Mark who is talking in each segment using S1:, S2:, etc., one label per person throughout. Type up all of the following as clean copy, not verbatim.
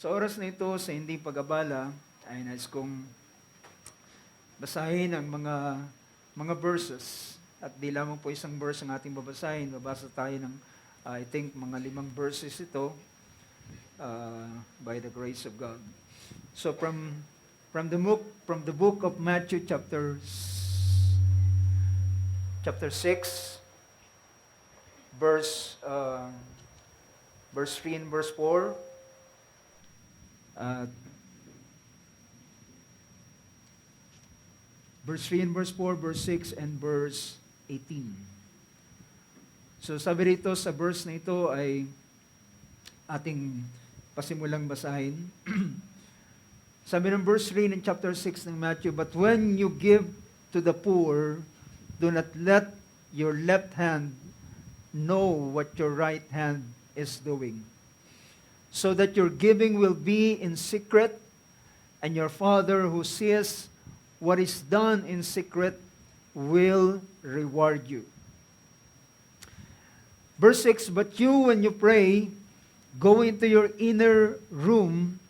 S1: Sa oras na ito, sa hindi pag-abala, ay nais kong basahin ang mga verses. At di lamang po isang verse ang ating babasahin. Babasa tayo ng, I think, mga 5 verses ito by the grace of God. So from the book of Matthew chapter 6, verse 3 and verse 4. Verse 3 and verse 4, verse 6 and verse 18. So sabi rito sa verse na ito ay ating pasimulang basahin. Sabi ng verse 3 ng chapter 6 ng Matthew, "But when you give to the poor, do not let your left hand know what your right hand is doing, so that your giving will be in secret, and your Father who sees what is done in secret will reward you." Verse 6, "But you, when you pray, go into your inner room,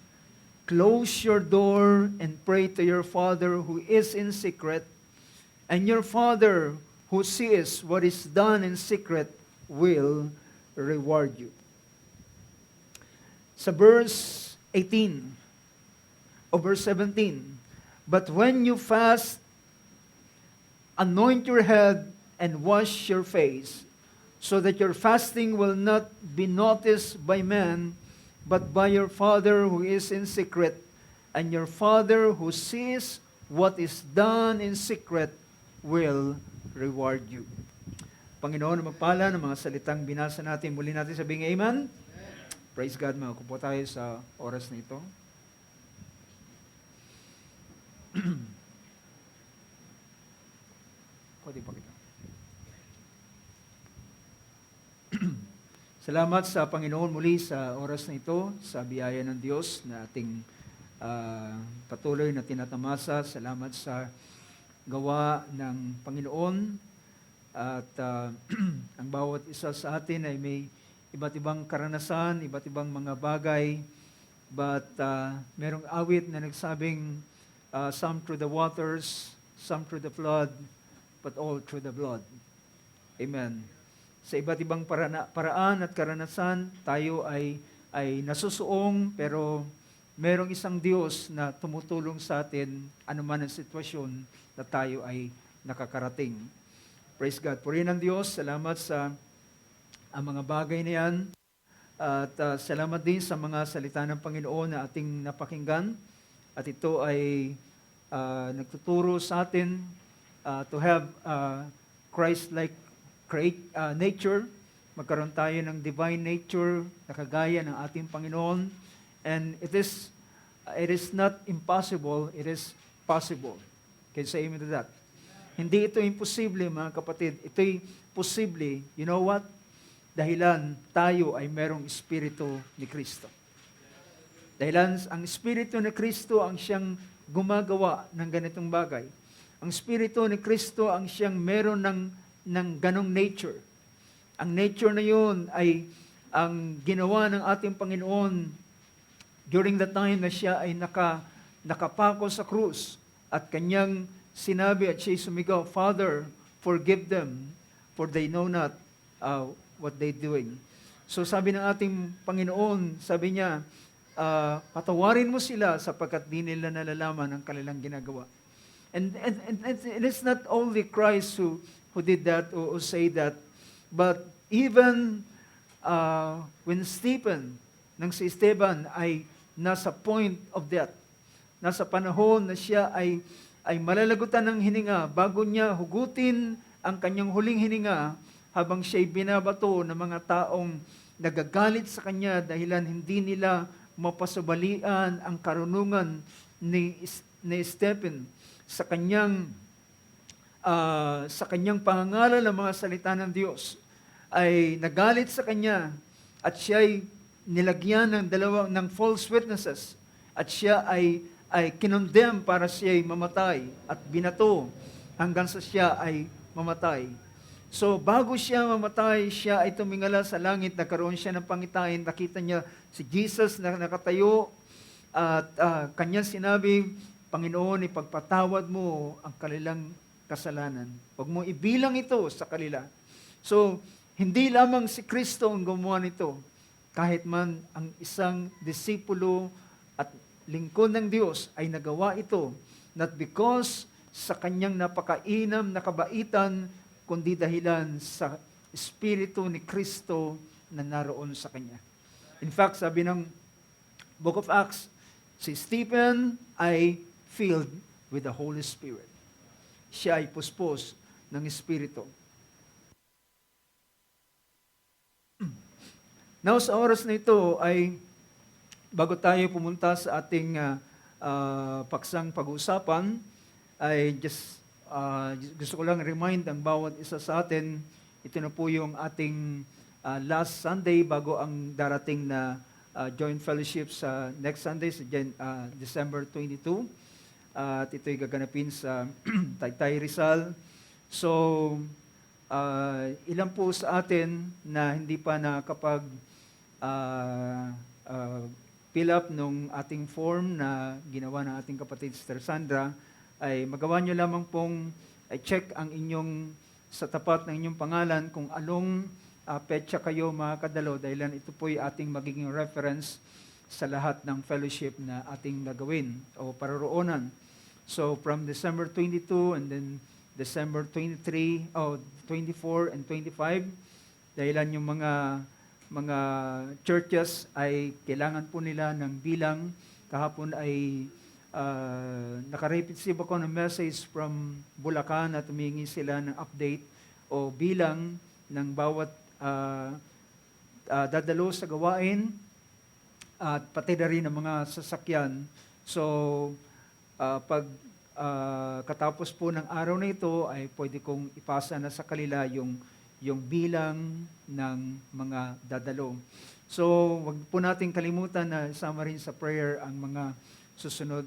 S1: close your door, and pray to your Father who is in secret, and your Father who sees what is done in secret will reward you." Sa verse 18 o verse 17, "But when you fast, anoint your head and wash your face, so that your fasting will not be noticed by men, but by your Father who is in secret, and your Father who sees what is done in secret will reward you." Panginoon, magpala ng mga salitang binasa natin. Muli natin sabihin, Amen? Praise God, mga kupo tayo sa oras na ito. Pwede pa kita. Salamat sa Panginoon muli sa oras na ito, sa biyaya ng Diyos na ating patuloy na tinatamasa. Salamat sa gawa ng Panginoon at ang bawat isa sa atin ay may iba't ibang karanasan, iba't ibang mga bagay, but merong awit na nagsabing, some through the waters, some through the flood, but all through the blood. Amen. Sa iba't ibang paraan at karanasan, tayo ay nasusuong, pero merong isang Diyos na tumutulong sa atin anuman ang sitwasyon na tayo ay nakakarating. Praise God. Purihin ang Diyos. Salamat sa ang mga bagay na yan. At salamat din sa mga salita ng Panginoon na ating napakinggan. At ito ay nagtuturo sa atin to have Christ-like nature. Magkaroon tayo ng divine nature na kagaya ng ating Panginoon. And it is not impossible, it is possible. Can you say amen to that? Hindi ito imposible, mga kapatid. Ito'y posible. You know what? Dahilan tayo ay merong Espiritu ni Kristo. Dahilan ang Espiritu ni Kristo ang siyang gumagawa ng ganitong bagay. Ang Espiritu ni Kristo ang siyang meron ng ganong nature. Ang nature na yun ay ang ginawa ng ating Panginoon during the time na siya ay nakapako sa krus at kanyang sinabi at siya'y sumigaw, "Father, forgive them, for they know not what they're doing." So sabi ng ating Panginoon, sabi niya, patawarin mo sila sapagkat di nila nalalaman ang kanilang ginagawa. And it is not only Christ who did that or say that, but even when nang si Esteban ay nasa point of death, nasa panahon na siya ay malalagutan ng hininga, bago niya hugutin ang kanyang huling hininga, habang siya'y binabato ng mga taong nagagalit sa kanya dahilan hindi nila mapasubalian ang karunungan ni Stephen sa kanyang pangangaral ng mga salita ng Diyos, ay nagalit sa kanya at siya'y nilagyan ng false witnesses at siya ay kinondemn para siya'y mamatay at binato hanggang sa siya ay mamatay. So bago siya mamatay, siya ay tumingala sa langit, nagkaroon siya ng pangitain, nakita niya si Jesus na nakatayo At kanyang sinabi, Panginoon, ipagpatawad mo ang kanilang kasalanan. Huwag mo ibilang ito sa kanila. So, hindi lamang si Kristo ang gumawa nito. Kahit man ang isang disipulo at lingkod ng Diyos ay nagawa ito, not because sa kanyang napakainam na kabaitan, kundi dahilan sa Espiritu ni Kristo na naroon sa kanya. In fact, sabi ng Book of Acts, si Stephen ay filled with the Holy Spirit. Siya ay puspos ng Espiritu. Now, sa oras na ito ay, bago tayo pumunta sa ating paksang pag-uusapan, ay gusto ko lang remind ang bawat isa sa atin, ito na po yung ating last Sunday bago ang darating na joint fellowship sa next Sunday, sa December 22. At ito'y gaganapin sa Taytay Rizal. So, ilan po sa atin na hindi pa nakapag fill up nung ating form na ginawa ng ating kapatid Sister Sandra, ay magawa nyo lamang pong check ang inyong, sa tapat ng inyong pangalan, kung anong petsa kayo makakadalo, dahil ito po'y ating magiging reference sa lahat ng fellowship na ating gagawin o paroroonan. So from December 22 and then December 23, 24 and 25, dahilan yung mga churches ay kailangan po nila ng bilang. Kahapon ay naka-receive ako ng message from Bulacan at humingi sila ng update o bilang ng bawat dadalo sa gawain at pati na rin ang mga sasakyan. So, pag katapos po ng araw na ito, ay pwede kong ipasa na sa kanila yung bilang ng mga dadalo. So, wag po natin kalimutan na isama rin sa prayer ang mga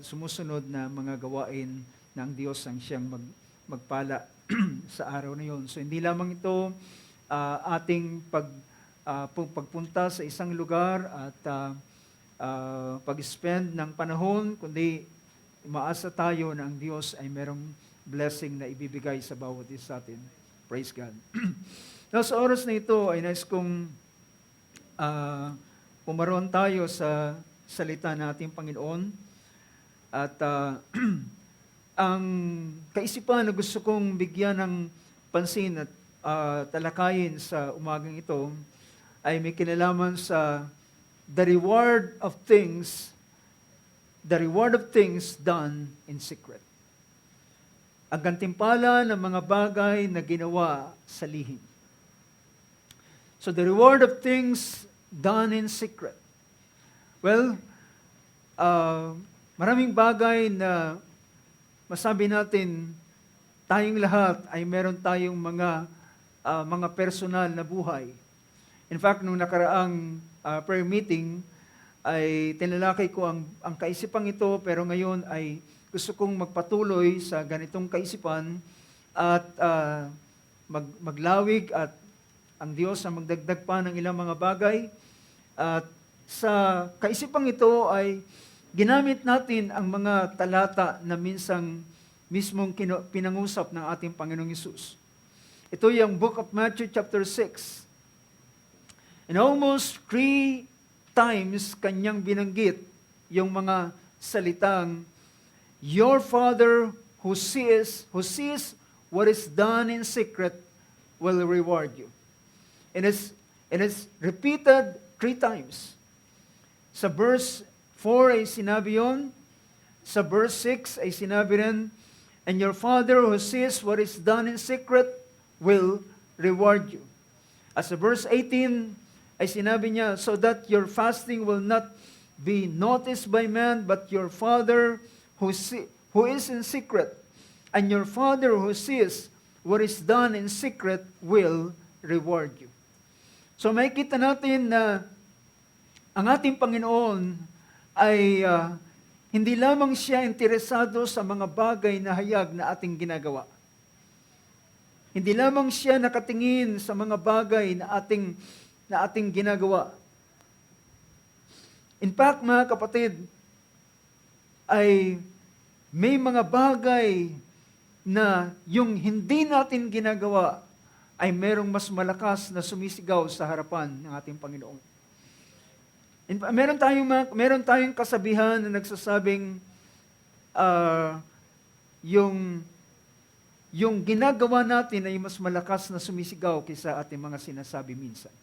S1: sumusunod na mga gawain ng Diyos ang siyang magpala sa araw na yon. So, hindi lamang ito ating pagpunta sa isang lugar at pag-spend ng panahon, kundi maasa tayo na ang Diyos ay merong blessing na ibibigay sa bawat isa sa atin. Praise God. Now, sa oras na ito ay nais kong pumaroon tayo sa salita ng ating Panginoon. At ang kaisipan na gusto kong bigyan ng pansin at talakayin sa umagang ito ay may kinalaman sa the reward of things done in secret. Ang gantimpala ng mga bagay na ginawa sa lihim. So the reward of things done in secret. Well, maraming bagay na masabi natin tayong lahat ay meron tayong mga personal na buhay. In fact, nung nakaraang prayer meeting, ay tinalakay ko ang kaisipang ito, pero ngayon ay gusto kong magpatuloy sa ganitong kaisipan at maglawig at ang Diyos ang magdagdag pa ng ilang mga bagay. At sa kaisipang ito ay ginamit natin ang mga talata na minsang mismong pinangusap ng ating Panginoong Hesus. Ito yung Book of Matthew chapter 6. And almost 3 times kanyang binanggit yung mga salitang, Your Father who sees what is done in secret will reward you. And it's repeated 3 times. Sa verse 4 ay sinabi yun. Sa verse 6 ay sinabi rin, And your Father who sees what is done in secret will reward you. As sa verse 18 ay sinabi niya, So that your fasting will not be noticed by man, but your Father who is in secret, and your Father who sees what is done in secret will reward you. So makikita natin na ang ating Panginoon ay hindi lamang siya interesado sa mga bagay na hayag na ating ginagawa. Hindi lamang siya nakatingin sa mga bagay na ating ginagawa. In fact, mga kapatid, ay may mga bagay na yung hindi natin ginagawa ay merong mas malakas na sumisigaw sa harapan ng ating Panginoon. Meron tayong kasabihan na nagsasabing yung ginagawa natin ay mas malakas na sumisigaw kaysa ating mga sinasabi minsan.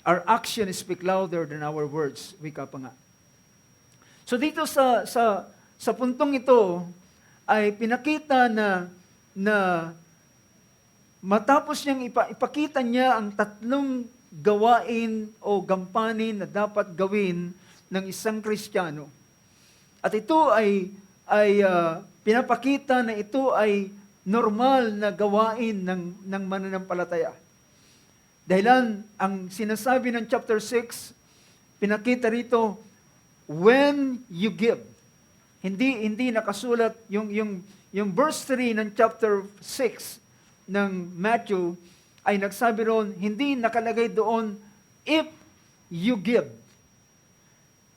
S1: Our actions speak louder than our words. Wika pa nga. So dito sa puntong ito ay pinakita na matapos niyang ipakita niya ang tatlong gawain o gampanin na dapat gawin ng isang Kristiyano. At ito ay pinapakita na ito ay normal na gawain ng mananampalataya. Dahilan, ang sinasabi ng chapter 6, pinakita rito, when you give. Hindi nakasulat yung verse 3 ng chapter 6 ng Matthew ay nagsabi roon, hindi nakalagay doon, if you give.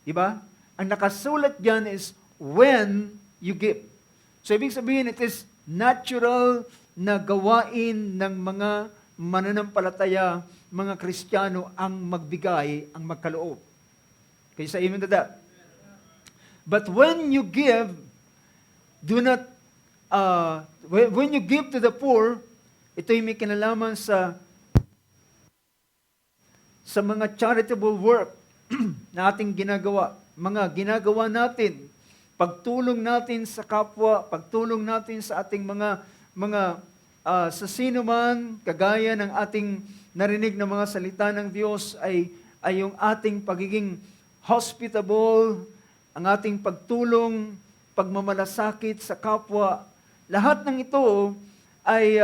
S1: Diba? Ang nakasulat diyan is, when you give. So, ibig sabihin, it is natural na gawain ng mga mananampalataya, mga Kristiyano ang magbigay, ang magkaloob. Okay, say amen to that. But when you give, do not, when you give to the poor, ito'y may kinalaman sa mga charitable work na ating ginagawa. Mga ginagawa natin, pagtulong natin sa kapwa, pagtulong natin sa ating mga sa sino man, kagaya ng ating narinig na mga salita ng Diyos ay yung ating pagiging hospitable, ang ating pagtulong, pagmamalasakit sa kapwa. Lahat ng ito ay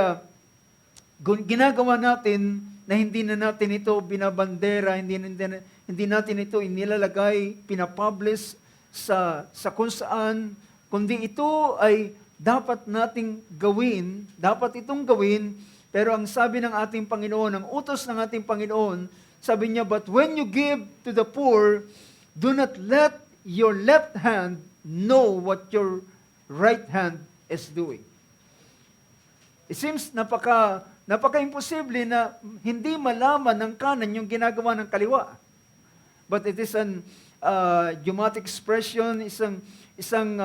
S1: ginagawa natin na hindi na natin ito binabandera, hindi natin ito inilalagay, pinapublish sa kung saan, kundi ito ay dapat nating gawin, dapat itong gawin, pero ang sabi ng ating Panginoon, ang utos ng ating Panginoon, sabi niya, but when you give to the poor, do not let your left hand know what your right hand is doing. It seems napaka-imposible na hindi malaman ng kanan yung ginagawa ng kaliwa. But it is an idiomatic expression, isang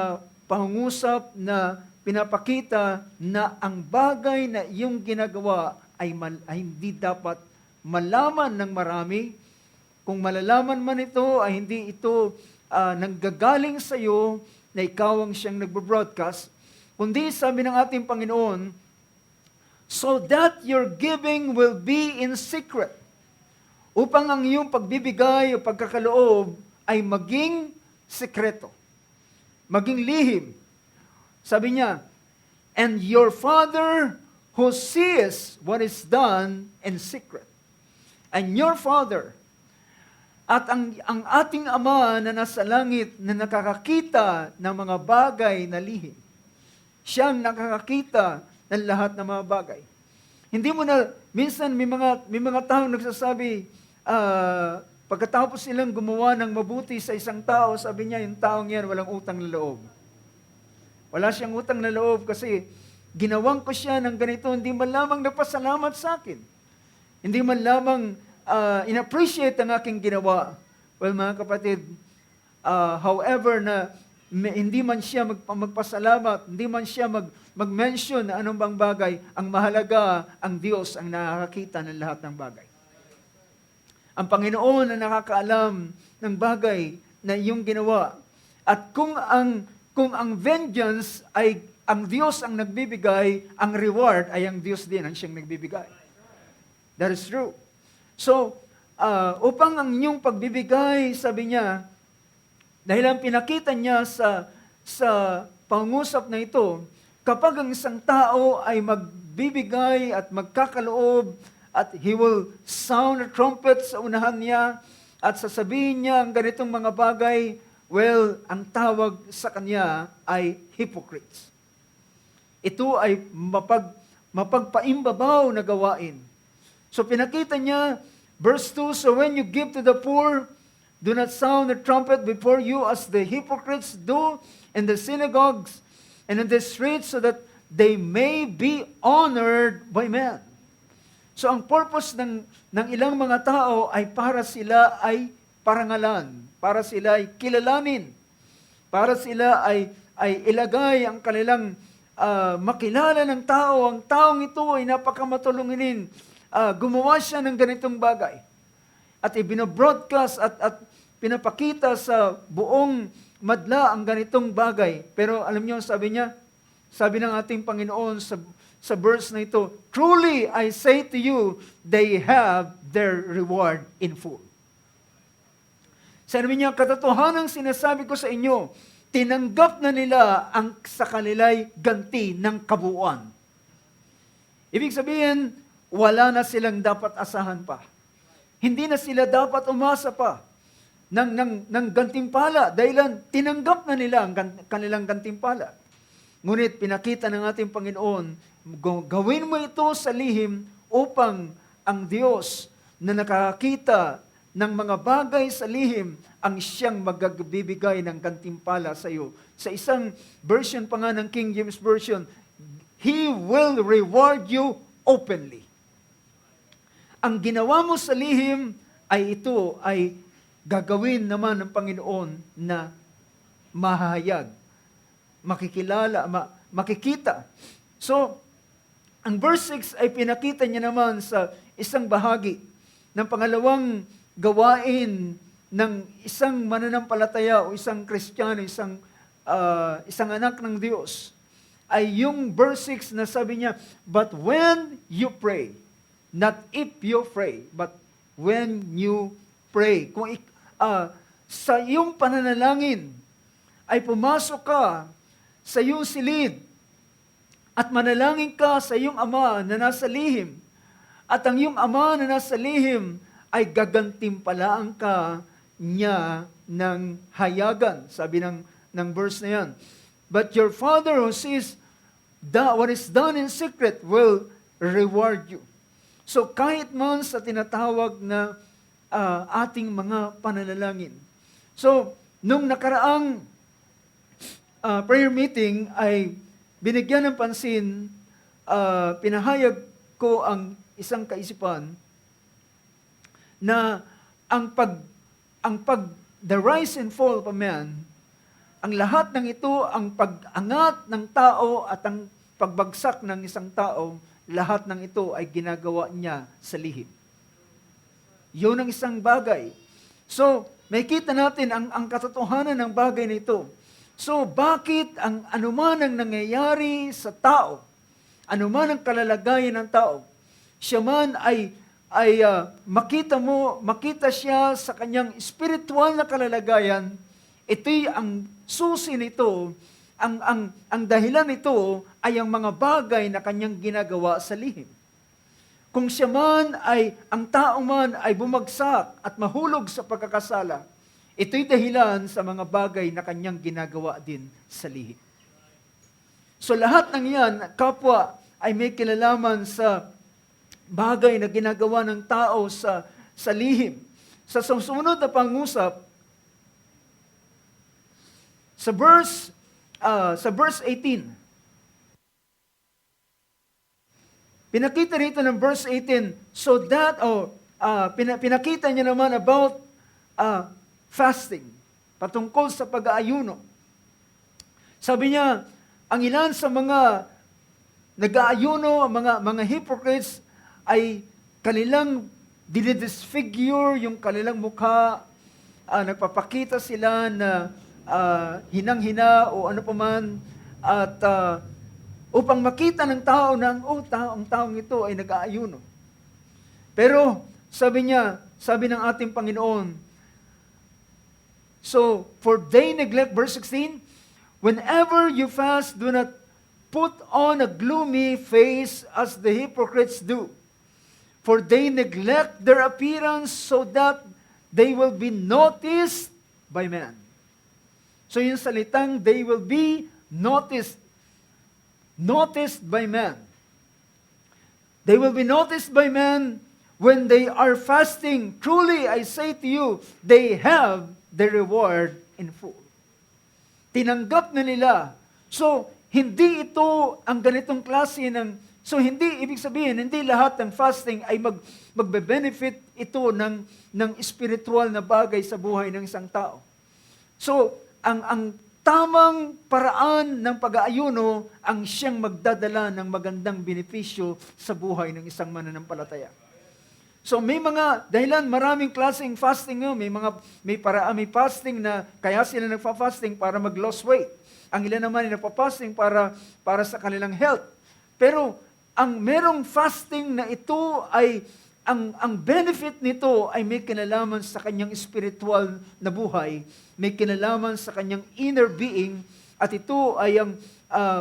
S1: pangungusap na pinapakita na ang bagay na iyong ginagawa ay hindi dapat malaman ng marami. Kung malalaman man ito, ay hindi ito nanggagaling sa iyo na ikaw ang siyang nagbo-broadcast, kundi sabi ng ating Panginoon, so that your giving will be in secret, upang ang iyong pagbibigay o pagkakaloob ay maging sekreto, maging lihim. Sabi niya, and your Father who sees what is done in secret. And your Father, at ang ating Ama na nasa langit na nakakakita ng mga bagay na lihim, siyang nakakakita ng lahat ng mga bagay. Hindi mo na, minsan may mga taong nagsasabi, pagkatapos silang gumawa ng mabuti sa isang tao, sabi niya, yung taong yan walang utang na loob. Wala siyang utang na loob kasi ginawang ko siya ng ganito, hindi man lamang napasalamat sa akin. Hindi man lamang in-appreciate ang aking ginawa. Well, mga kapatid, however na hindi man siya magpasalamat, hindi man siya mag-mention na anong bang bagay, ang mahalaga, ang Diyos ang nakakita ng lahat ng bagay. Ang Panginoon na nakakaalam ng bagay na iyong ginawa. At kung ang vengeance ay ang Diyos ang nagbibigay, ang reward ay ang Diyos din ang siyang nagbibigay. That is true. So, upang ang inyong pagbibigay, sabi niya, dahil ang pinakita niya sa pangusap na ito, kapag ang isang tao ay magbibigay at magkakaloob at he will sound a trumpet sa unahan niya at sasabihin niya ang ganitong mga bagay, well, ang tawag sa kanya ay hypocrites. Ito ay mapagpaimbabaw na gawain. So pinakita niya, verse 2, so when you give to the poor, Do not sound the trumpet before you as the hypocrites do in the synagogues and in the streets, so that they may be honored by men. So ang purpose ng ilang mga tao ay para sila ay parangalan, para sila ay kilalanin, para sila ay ilagay ang kanilang makilala ng tao. Ang taong ito ay napakamatulungin. Gumawa siya ng ganitong bagay. At ibinobroadcast at pinapakita sa buong madla ang ganitong bagay. Pero alam niyo, sabi ng ating Panginoon sa verse na ito, truly I say to you, they have their reward in full. Sabi niya, katotohanan sinasabi ko sa inyo, tinanggap na nila ang sa kanila'y ganti ng kabuuan. Ibig sabihin, wala na silang dapat asahan pa. Hindi na sila dapat umasa pa ng gantimpala dahil tinanggap na nila ang kanilang gantimpala. Ngunit pinakita ng ating Panginoon, gawin mo ito sa lihim upang ang Diyos na nakakita ng mga bagay sa lihim ang siyang magbibigay ng gantimpala sa iyo. Sa isang version pa nga ng King James Version, He will reward you openly. Ang ginawa mo sa lihim ay ito ay gagawin naman ng Panginoon na mahayag, makikilala, makikita. So, ang verse 6 ay pinakita niya naman sa isang bahagi ng pangalawang gawain ng isang mananampalataya o isang Kristiyano, isang anak ng Diyos, ay yung verse 6 na sabi niya, but when you pray, not if you pray, but when you pray. Kung sa iyong pananalangin ay pumasok ka sa iyong silid at manalangin ka sa iyong Ama na nasa lihim, at ang iyong Ama na nasa lihim ay gagantimpalaan ka niya ng hayagan. Sabi ng verse na yan. But your Father who sees what is done in secret will reward you. So kahit man sa tinatawag na ating mga pananalangin. So, nung nakaraang prayer meeting ay binigyan ng pansin, pinahayag ko ang isang kaisipan na the rise and fall of a man, ang lahat ng ito, ang pag-angat ng tao at ang pagbagsak ng isang tao, lahat ng ito ay ginagawa niya sa lihim. Yun ang isang bagay. So, may kita natin ang katotohanan ng bagay na ito. So, bakit ang anuman ang nangyayari sa tao, anuman ang kalalagayan ng tao, siya man ay makita siya sa kanyang spiritual na kalalagayan, ito'y ang susi nito, ang dahilan nito ay ang mga bagay na kanyang ginagawa sa lihim. Kung siya man ang tao man ay bumagsak at mahulog sa pagkakasala, ito'y dahilan sa mga bagay na kanyang ginagawa din sa lihim. So lahat ng yan, kapwa, ay may kinalaman sa bagay na ginagawa ng tao sa lihim. Sa sumunod na pangusap, sa verse 18, pinakita rito ng verse 18, so that, pinakita niya naman about fasting, patungkol sa pag-aayuno. Sabi niya, ang ilan sa mga nag-aayuno, mga hypocrites, ay kanilang dinidisfigure yung kanilang mukha, nagpapakita sila na hinang-hina o ano pa man, at upang makita ng tao na ang taong ito ay nag-aayuno. Pero sabi ng ating Panginoon, so, for they neglect, verse 16, whenever you fast, do not put on a gloomy face as the hypocrites do, for they neglect their appearance so that they will be noticed by men. So yung salitang they will be noticed by men. They will be noticed by men when they are fasting, truly I say to you, they have the reward in full. Tinanggap na nila. So, hindi ito ang ganitong klase hindi ibig sabihin, hindi lahat ng fasting ay magbe-benefit ito ng spiritual na bagay sa buhay ng isang tao. So, ang tamang paraan ng pag-aayuno ang siyang magdadala ng magandang benepisyo sa buhay ng isang mananampalataya. So may mga dahilan, maraming klaseng fasting ngayon. May fasting na kaya sila nagfa-fasting para mag-lose weight. Ang ilan naman ay nagfa-fasting para sa kanilang health. Pero ang merong fasting na ito ay ang benefit nito ay may kinalaman sa kanyang spiritual na buhay, may kinalaman sa kanyang inner being, at ito ay ang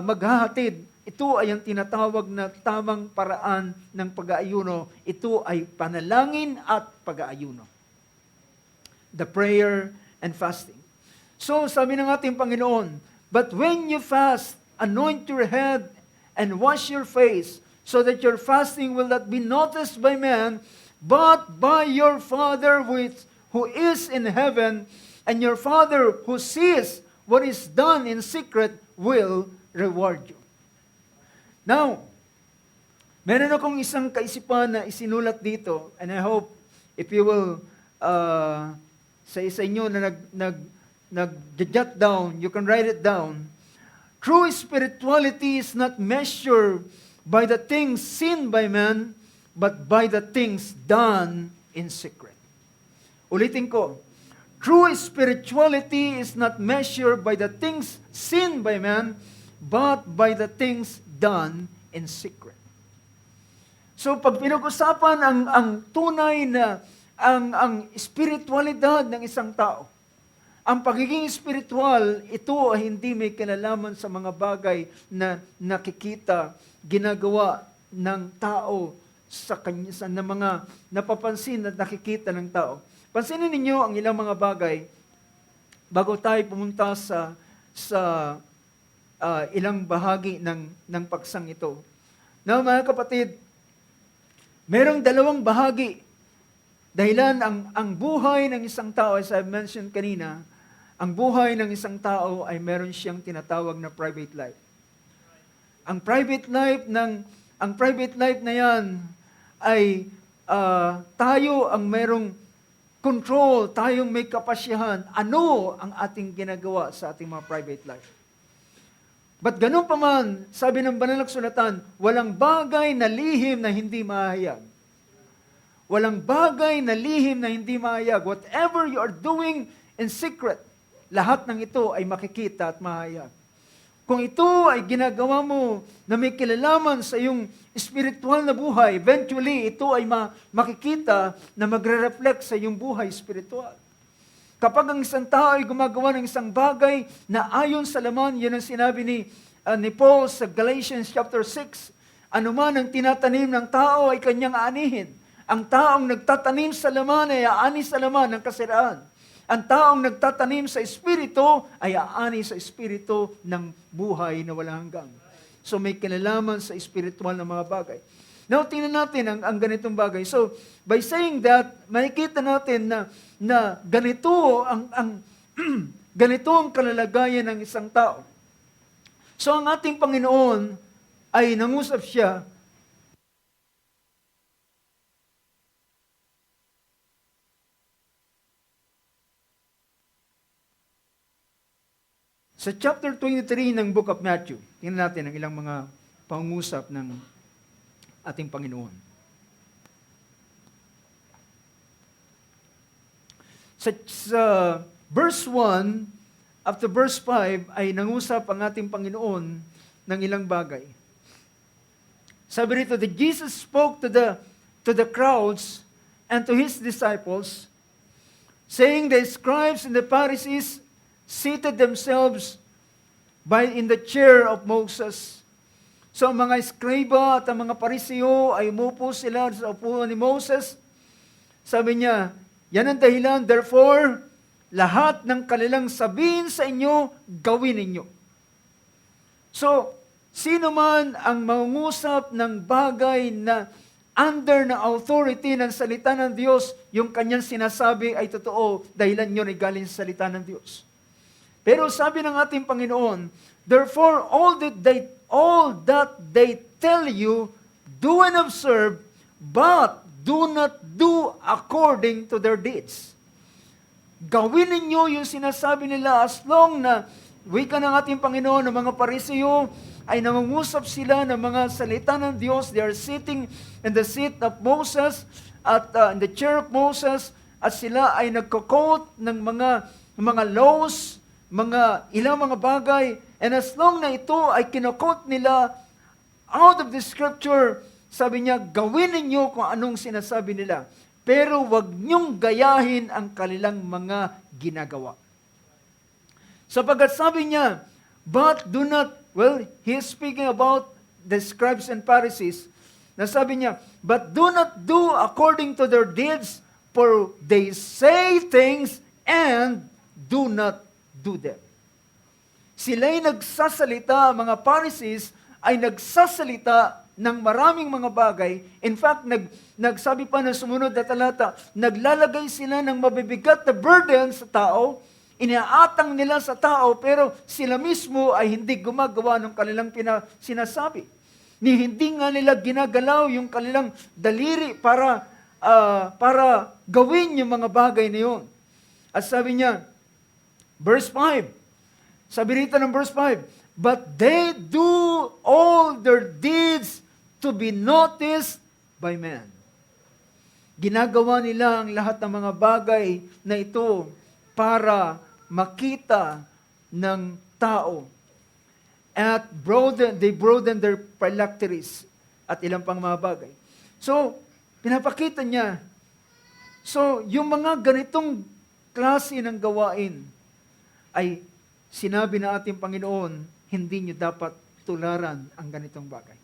S1: maghahatid. Ito ay ang tinatawag na tamang paraan ng pag-aayuno. Ito ay panalangin at pag-aayuno. The prayer and fasting. So, sabi ng ating Panginoon, but when you fast, anoint your head and wash your face, so that your fasting will not be noticed by man, but by your Father who is in heaven, and your Father who sees what is done in secret will reward you. Now, meron akong isang kaisipan na isinulat dito, and I hope if you will, sa isa inyo na nag-jot down, you can write it down. True spirituality is not measured by the things seen by man, but by the things done in secret. Ulitin ko, true spirituality is not measured by the things seen by man, but by the things done in secret. So pag pinag-usapan ang tunay na ang spiritualidad ng isang tao, ang pagiging spiritual, ito ay hindi may kinalaman sa mga bagay na nakikita, ginagawa ng tao sa mga napapansin at nakikita ng tao. Pansinin ninyo ang ilang mga bagay bago tayo pumunta sa ilang bahagi ng paksang ito. Now, mga kapatid, merong dalawang bahagi. Dahilan ang buhay ng isang tao, as I mentioned kanina, ang buhay ng isang tao ay meron siyang tinatawag na private life. Ang private life na yan ay tayo ang merong control, tayong may kapasyahan. Ano ang ating ginagawa sa ating mga private life? But ganun pa man, sabi ng banal na kasulatan, walang bagay na lihim na hindi mahayag. Walang bagay na lihim na hindi mahayag. Whatever you are doing in secret, lahat ng ito ay makikita at mahayag. Kung ito ay ginagawa mo na may kilalaman sa iyong spiritual na buhay, eventually ito ay makikita na magre-reflect sa iyong buhay spiritual. Kapag ang isang tao ay gumagawa ng isang bagay na ayon sa laman, yan ang sinabi ni Paul sa Galatians chapter 6, anuman ang tinatanim ng tao ay kanyang aanihin. Ang taong nagtatanim sa laman ay aani sa laman ng kasiraan. Ang taong nagtatanim sa espiritu ay aani sa espiritu ng buhay na walang hanggan. So may kinalaman sa espiritual na mga bagay. Now, tingnan natin ang ganitong bagay. So, by saying that, makikita natin na ganito ganito ang kalalagayan ng isang tao. So, ang ating Panginoon ay nangusap siya sa chapter 23 ng Book of Matthew. Tingnan natin ang ilang mga pangungusap ng ating Panginoon. Sa verse 1 up to verse 5 ay nangusap ang ating Panginoon ng ilang bagay. Sabi rito that Jesus spoke to the crowds and to His disciples, saying the scribes and the Pharisees seated themselves in the chair of Moses. So ang mga eskriba at ang mga pariseo ay umupo sila sa upuan ni Moses. Sabi niya, yan ang dahilan, therefore, lahat ng kanilang sabihin sa inyo, gawin ninyo. So, sino man ang mangungusap ng bagay na under na authority ng salita ng Diyos, yung kanyang sinasabi ay totoo, dahilan yun ay galing sa salita ng Diyos. Pero sabi ng ating Panginoon, therefore, all that they tell you, do and observe, but do not do according to their deeds. Gawin ninyo yung sinasabi nila as long na wika ng ating Panginoon, ng mga Pariseo, ay nangungusap sila ng mga salita ng Diyos. They are sitting in the seat of Moses, in the chair of Moses, at sila ay nagko-quote ng mga laws, ilang mga bagay, and as long na ito ay kinokot nila out of the scripture, sabi niya, gawin ninyo kung anong sinasabi nila. Pero wag niyong gayahin ang kanilang mga ginagawa. Sapagkat sabi niya, but do not, he is speaking about the scribes and Pharisees, na sabi niya, but do not do according to their deeds, for they say things and do not do them. Sila'y nagsasalita, mga Pharisees ay nagsasalita ng maraming mga bagay. In fact, nagsabi pa ng sumunod na talata, naglalagay sila ng mabibigat na burden sa tao, inaatang nila sa tao, pero sila mismo ay hindi gumagawa ng kanilang sinasabi. Hindi nga nila ginagalaw yung kanilang daliri para gawin yung mga bagay na yun. At sabi niya, verse 5, sabi rito ng verse 5, but they do all their deeds to be noticed by men. Ginagawa nila ang lahat ng mga bagay na ito para makita ng tao. At they broaden their phylacteries at ilang pang mga bagay. So, pinapakita niya. So, yung mga ganitong klase ng gawain ay sinabi na ating Panginoon, hindi niyo dapat tularan ang ganitong bagay.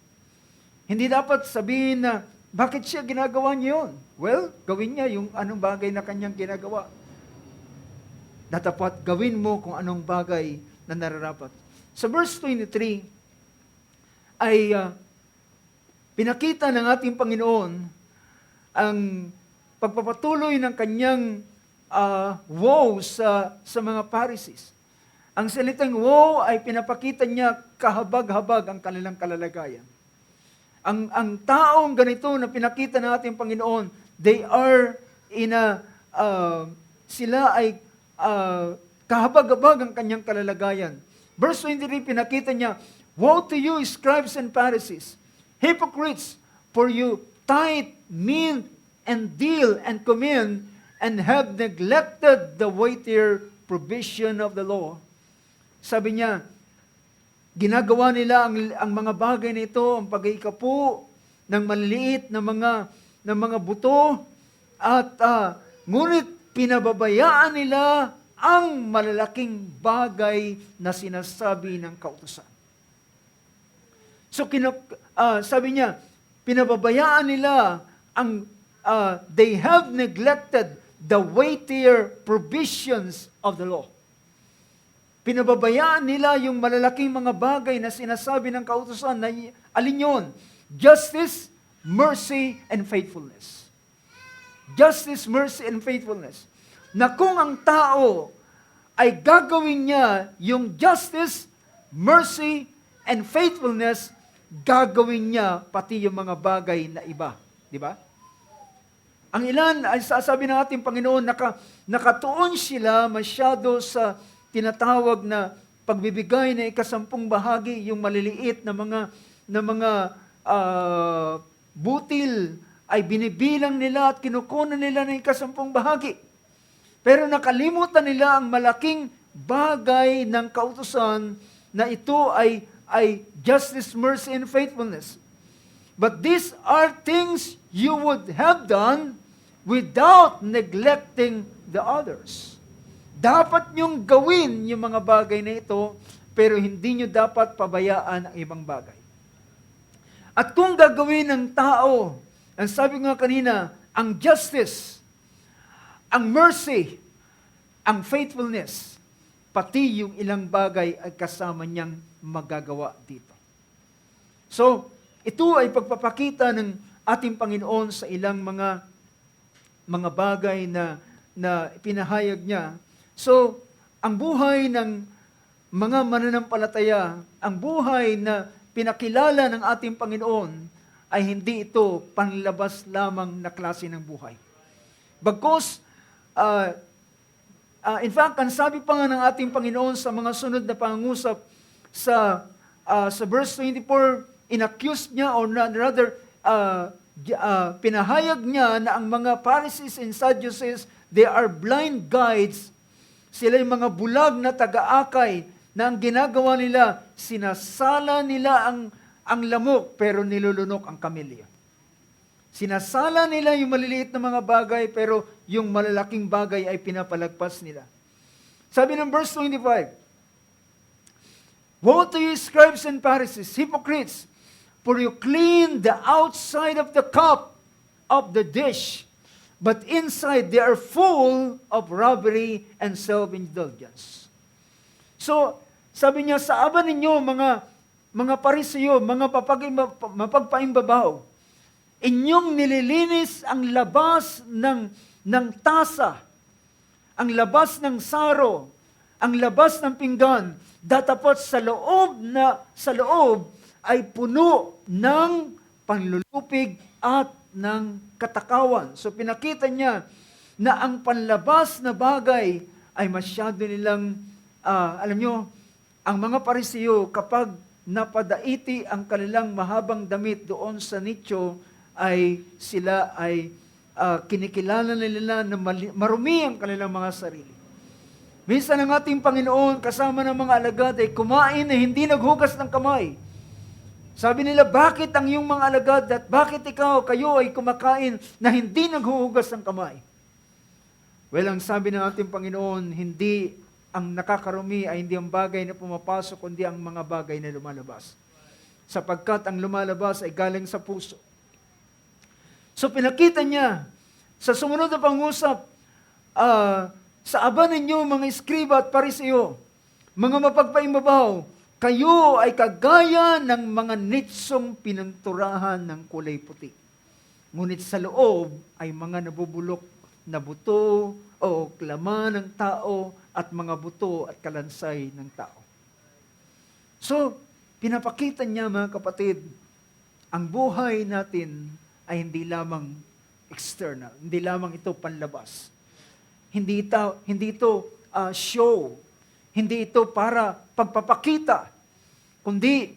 S1: Hindi dapat sabihin na, bakit siya ginagawa niya yun? Well, gawin niya yung anong bagay na kanyang ginagawa. Dapat gawin mo kung anong bagay na nararapat. Sa verse 23, ay pinakita ng ating Panginoon ang pagpapatuloy ng kanyang woe sa mga Pharisees. Ang salitang woe ay pinapakita niya kahabag-habag ang kanilang kalalagayan. Ang taong ganito na pinakita ng ating Panginoon, they are sila ay kahabag-habag ang kanyang kalalagayan. Verse 23, pinakita niya, woe to you, scribes and Pharisees, hypocrites, for you tithe, mint, and deal, and come in, and have neglected the weightier provision of the law. Sabi niya, ginagawa nila ang mga bagay na ito, ang pag-iikapo ng maliliit na mga buto, at ngunit pinababayaan nila ang malalaking bagay na sinasabi ng kautusan. So, sabi niya, pinababayaan nila they have neglected the weightier provisions of the law. Pinababayaan nila yung malalaking mga bagay na sinasabi ng kautusan na alin yun? Justice, mercy, and faithfulness. Justice, mercy, and faithfulness. Na kung ang tao ay gagawin niya yung justice, mercy, and faithfulness, gagawin niya pati yung mga bagay na iba. Di ba? Ang ilan ay sasabi ng ating Panginoon, nakatuon sila masyado sa tinatawag na pagbibigay na ikasampung bahagi, yung maliliit na mga butil ay binibilang nila at kinukunan nila ng ikasampung bahagi. Pero nakalimutan nila ang malaking bagay ng kautusan na ito ay justice, mercy, and faithfulness. But these are things you would have done without neglecting the others. Dapat niyong gawin yung mga bagay na ito, pero hindi niyo dapat pabayaan ang ibang bagay. At kung gagawin ng tao, ang sabi nga kanina, ang justice, ang mercy, ang faithfulness, pati yung ilang bagay ay kasama niyang magagawa dito. So, ito ay pagpapakita ng ating Panginoon sa ilang mga bagay na pinahayag niya. So, ang buhay ng mga mananampalataya, ang buhay na pinakilala ng ating Panginoon, ay hindi ito panlabas lamang na klase ng buhay. Bagkus, in fact, ang sabi pa nga ng ating Panginoon sa mga sunod na pangungusap sa verse 24, inaccused niya, or rather, pinahayag niya na ang mga Pharisees and Sadducees, they are blind guides. Sila yung mga bulag na taga-akay na ang ginagawa nila, sinasala nila ang lamok pero nilulunok ang kamilya. Sinasala nila yung maliliit na mga bagay pero yung malalaking bagay ay pinapalagpas nila. Sabi ng verse 25, "Woe to you, scribes and Pharisees, hypocrites! For you clean the outside of the cup, of the dish, but inside they are full of robbery and self-indulgence." So, sabi niya, sa aba ninyo, mga Pariseo, mga mapagpaimbabaw, inyong nililinis ang labas ng tasa, ang labas ng saro, ang labas ng pinggan, datapot sa loob ay puno ng panlulupig at ng katakawan. So pinakita niya na ang panlabas na bagay ay masyado nilang, alam nyo, ang mga Pariseo, kapag napadaiti ang kanilang mahabang damit doon sa nicho, ay sila ay kinikilala nila na marumi ang kanilang mga sarili. Minsan ang ating Panginoon kasama ng mga alagad ay kumain na hindi naghugas ng kamay. Sabi nila, bakit ang iyong mga alagad at bakit kayo ay kumakain na hindi naghuhugas ng kamay? Well, ang sabi ng ating Panginoon, hindi ang nakakarumi ay hindi ang bagay na pumapasok, kundi ang mga bagay na lumalabas. Sapagkat ang lumalabas ay galing sa puso. So pinakita niya sa sumunod na pangusap, sa aba ninyo mga eskriba at pariseo, mga mapagpaimbabaw, kayo ay kagaya ng mga nitsong pinanturahan ng kulay puti. Ngunit sa loob ay mga nabubulok na buto o laman ng tao at mga buto at kalansay ng tao. So, pinapakita niya mga kapatid, ang buhay natin ay hindi lamang external, hindi lamang ito panlabas. Hindi ito show, hindi ito para pagpapakita, kundi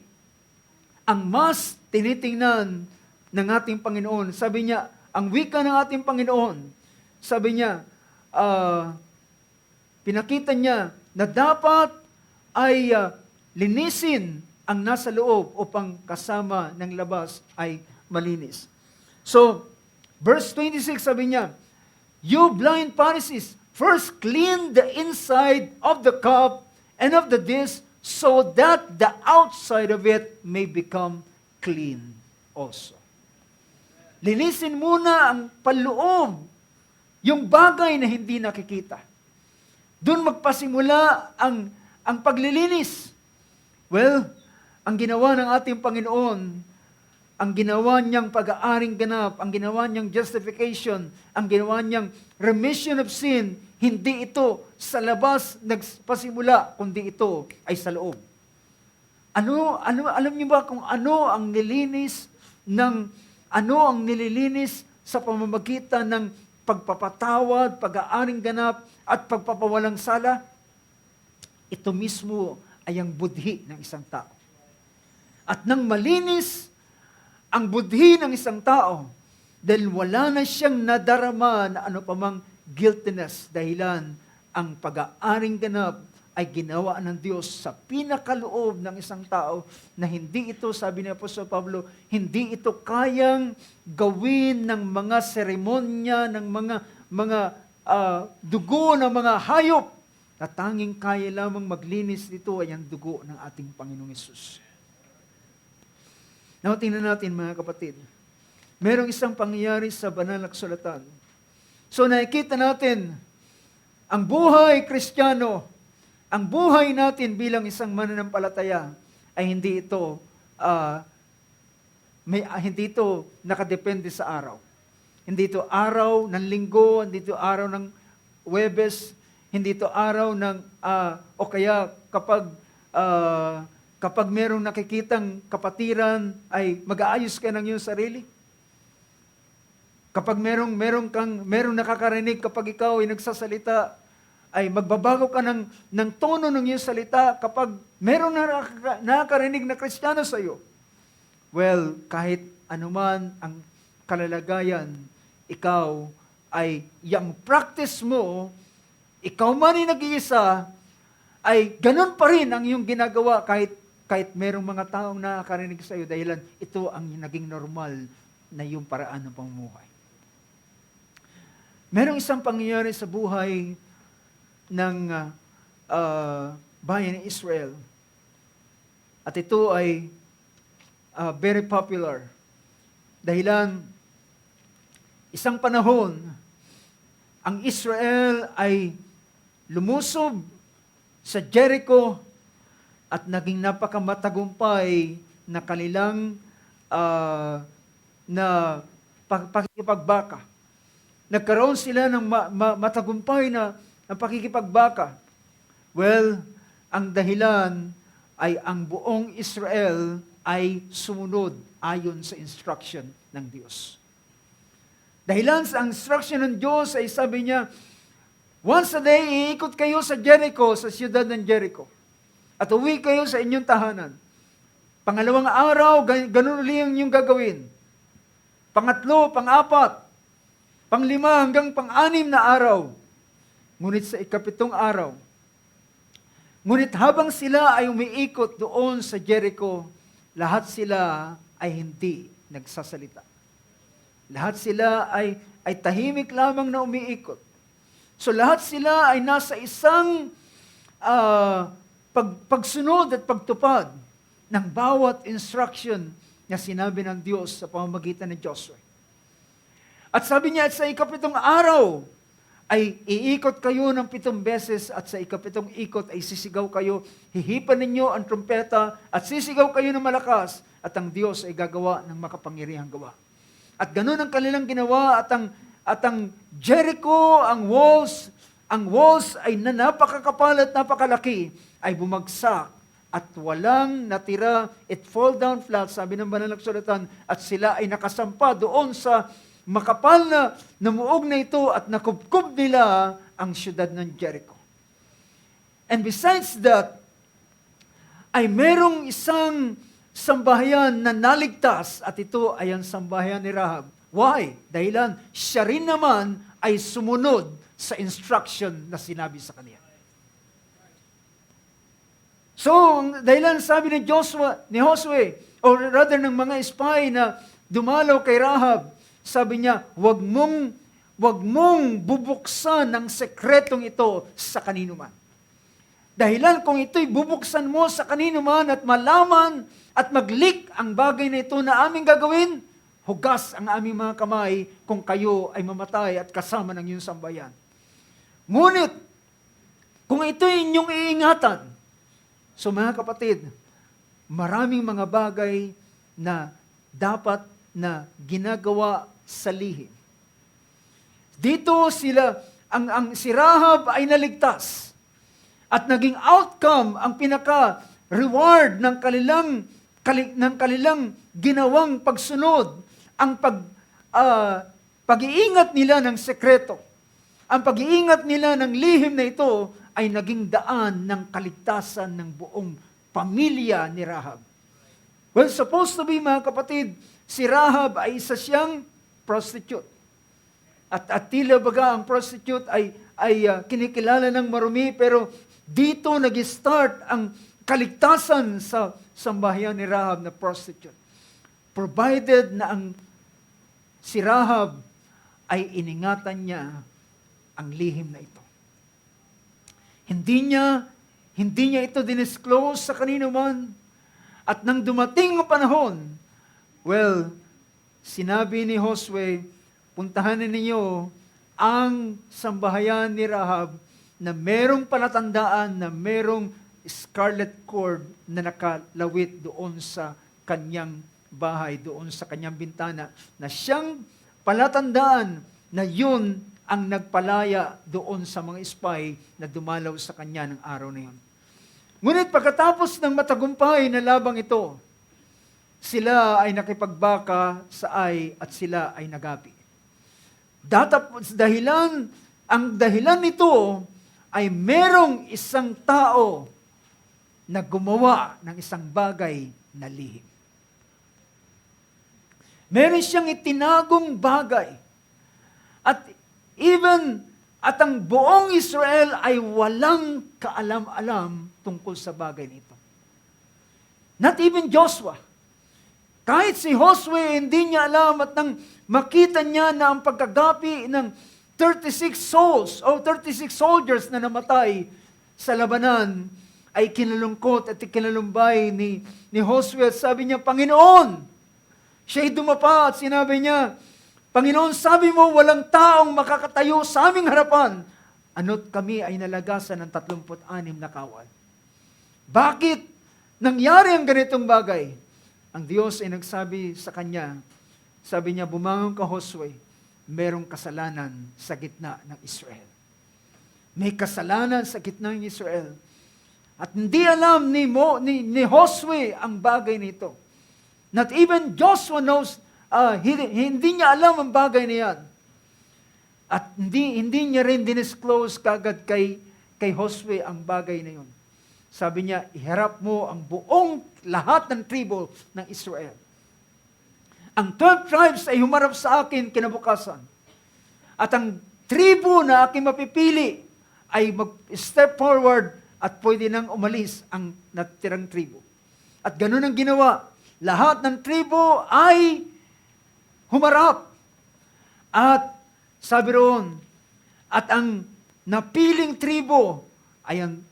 S1: ang mas tinitingnan ng ating Panginoon. Sabi niya, ang wika ng ating Panginoon, sabi niya, pinakita niya na dapat ay linisin ang nasa loob upang kasama ng labas ay malinis. So, verse 26 sabi niya, "You blind Pharisees, first clean the inside of the cup and of the dish, so that the outside of it may become clean also." Linisin muna ang panloob, yung bagay na hindi nakikita. Doon magpasimula ang paglilinis. Well, ang ginawa ng ating Panginoon, ang ginawa niyang pag-aaring ganap, ang ginawa niyang justification, ang ginawa niyang remission of sin, hindi ito sa labas nagpasimula, kundi ito ay sa loob. Alam niyo ba kung ano ang nililinis sa pamamagitan ng pagpapatawad, pag-aaring ganap, at pagpapawalang sala? Ito mismo ay ang budhi ng isang tao. At nang malinis ang budhi ng isang tao, dahil wala na siyang nadarama na ano pamang guiltiness, dahilan ang pag-aaring ganap ay ginawa ng Diyos sa pinakaloob ng isang tao na hindi ito, sabi ni Apostol Pablo, hindi ito kayang gawin ng mga seremonya, ng mga dugo ng mga hayop, na tanging kaya lamang maglinis dito ay ang dugo ng ating Panginoong Hesus. Now, tingnan natin mga kapatid. Merong isang pangyayari sa banal na kasulatan. So, nakikita natin, ang buhay Kristiyano, ang buhay natin bilang isang mananampalataya, ay hindi ito Hindi ito nakadepende sa araw. Hindi ito araw ng linggo, hindi ito araw ng Huwebes, hindi ito araw ng, o kaya kapag merong nakikitang kapatiran, ay mag-aayos ka ng iyong sarili. Kapag merong nakakarinig kapag ikaw ay nagsasalita, ay magbabago ka ng tono ng iyong salita kapag merong nakakarinig na Kristiyano sa iyo. Well, kahit anuman ang kalalagayan, ikaw ay yung practice mo, ikaw man ay nag-iisa, ay ganun pa rin ang iyong ginagawa kahit merong mga taong nakakarinig sa iyo dahilan ito ang naging normal na iyong paraan ng pamumuhay. Merong isang pangyayari sa buhay ng bayan ng Israel. At ito ay very popular. Dahilan, isang panahon, ang Israel ay lumusob sa Jericho at naging napakamatagumpay na kanilang pakikipagbaka. Nagkaroon sila ng matagumpay na pakikipagbaka. Well, ang dahilan ay ang buong Israel ay sumunod ayon sa instruction ng Diyos. Dahilan sa instruction ng Diyos ay sabi niya, once a day, iikot kayo sa Jericho, sa siyudad ng Jericho. At uwi kayo sa inyong tahanan. Pangalawang araw, ganun uli ang inyong gagawin. Pangatlo, pang-apat, pang-lima hanggang pang-anim na araw. Ngunit sa ikapitong araw, ngunit habang sila ay umiikot doon sa Jericho, lahat sila ay hindi nagsasalita. Lahat sila ay tahimik lamang na umiikot. So lahat sila ay nasa isang pagsunod at pagtupad ng bawat instruction na sinabi ng Diyos sa pamamagitan ng Joshua. At sabi niya, at sa ikapitong araw, ay iikot kayo ng 7 beses at sa ikapitong ikot ay sisigaw kayo, hihipan ninyo ang trumpeta at sisigaw kayo ng malakas at ang Diyos ay gagawa ng makapangyarihang gawa. At ganun ang kanilang ginawa at ang Jericho, ang walls ay napakakapal at napakalaki ay bumagsak at walang natira, it fall down flat, sabi ng banal na kasulatan, at sila ay nakasampa doon sa makapal na namuog na ito at nakubkob nila ang siyudad ng Jericho. And besides that, ay merong isang sambahayan na naligtas at ito ay ang sambahayan ni Rahab. Why? Dahilan siya rin naman ay sumunod sa instruction na sinabi sa kanya. So, dahilan sabi ni Josue, or rather ng mga spy na dumalaw kay Rahab, sabi niya, wag mong bubuksan ang sekretong ito sa kanino man. Dahilan kung ito'y bubuksan mo sa kanino man at malaman at mag-leak ang bagay na ito na aming gagawin, hugas ang aming mga kamay kung kayo ay mamatay at kasama ng iyong sambayan. Ngunit, kung ito'y inyong iingatan, so mga kapatid, maraming mga bagay na dapat na ginagawa sa lihim. Dito si Rahab ay naligtas. At naging outcome, ang pinaka-reward ng kanilang ginawang pagsunod, ang pag-iingat nila ng sekreto. Ang pag-iingat nila ng lihim na ito ay naging daan ng kaligtasan ng buong pamilya ni Rahab. Well, supposed to be, mga kapatid, si Rahab ay isa siyang prostitute. At tila baga ang prostitute ay kinikilala ng marumi, pero dito nag-start ang kaligtasan sa sambahayan ni Rahab na prostitute. Provided na si Rahab ay iningatan niya ang lihim na ito. Hindi niya ito dinisclose sa kanino man. At nang dumating ang panahon, well, sinabi ni Josue, puntahan ninyo ang sambahayan ni Rahab na merong palatandaan na merong scarlet cord na nakalawit doon sa kanyang bahay doon sa kanyang bintana na siyang palatandaan na yun ang nagpalaya doon sa mga spy na dumalaw sa kanya ng araw na yun. Ngunit pagkatapos ng matagumpay na labang ito, sila ay nakipagbaka sa Ai at sila ay nagapi. Ang dahilan nito ay merong isang tao na gumawa ng isang bagay na lihim. Meron siyang itinagong bagay. At ang buong Israel ay walang kaalam-alam tungkol sa bagay nito. Not even Joshua. Kahit si Josue, hindi niya alam at nang makita niya na ang pagkagapi ng 36 souls o 36 soldiers na namatay sa labanan ay kinalungkot at kinalumbay ni Josue. Sabi niya, Panginoon, siya'y dumapa at sinabi niya, Panginoon, sabi mo, walang taong makakatayo sa aming harapan. Ano't kami ay nalagasan ng 36 na kawal. Bakit nangyari ang ganitong bagay? Ang Diyos ay nagsabi sa kanya, sabi niya, bumangon ka, Josue, merong kasalanan sa gitna ng Israel. May kasalanan sa gitna ng Israel. At hindi alam ni Josue ang bagay nito. Not even Joshua knows, hindi niya alam ang bagay na yan. At hindi niya rin dinisclose kagad kay Josue ang bagay na yun. Sabi niya, iharap mo ang buong lahat ng tribo ng Israel. Ang 12 tribes ay humarap sa akin kinabukasan. At ang tribo na aking mapipili ay mag-step forward at pwede nang umalis ang natirang tribo. At ganun ang ginawa. Lahat ng tribo ay humarap. At sabi roon, at ang napiling tribo ay ang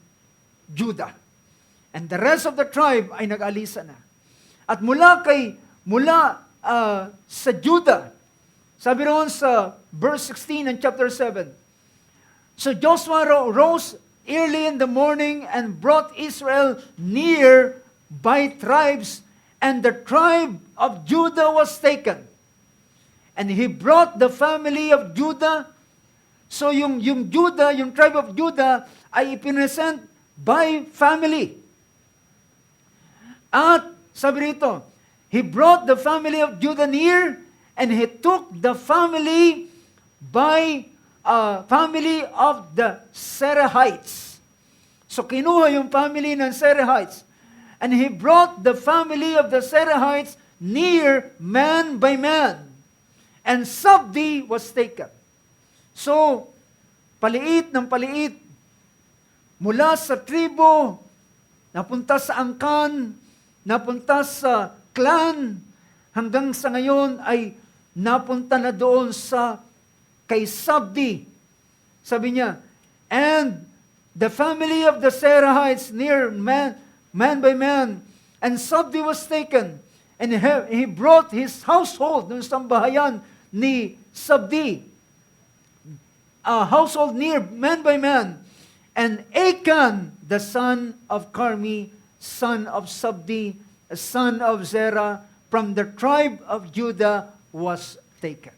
S1: Judah. And the rest of the tribe ay nag-alisa na. At mula sa Judah, sabi roon sa verse 16 and chapter 7, so Joshua rose early in the morning and brought Israel near by tribes, and the tribe of Judah was taken. And he brought the family of Judah. So yung Judah, yung tribe of Judah ay ipinesent by family. At sabi rito, he brought the family of Judah near, and he took the family of the Zerahites. So kinuha yung family ng Zerahites. And he brought the family of the Zerahites near man by man. And Sabdi was taken. So, paliit ng paliit, mula sa tribo, napunta sa angkan, napunta sa clan, hanggang sa ngayon ay napunta na doon sa kay Sabdi. Sabi niya, and the family of the Zerahites near man by man, and Sabdi was taken, and he brought his household, ng sambahayan ni Sabdi, a household near man by man, and Achan, the son of Carmi, son of Sabdi, son of Zerah, from the tribe of Judah, was taken.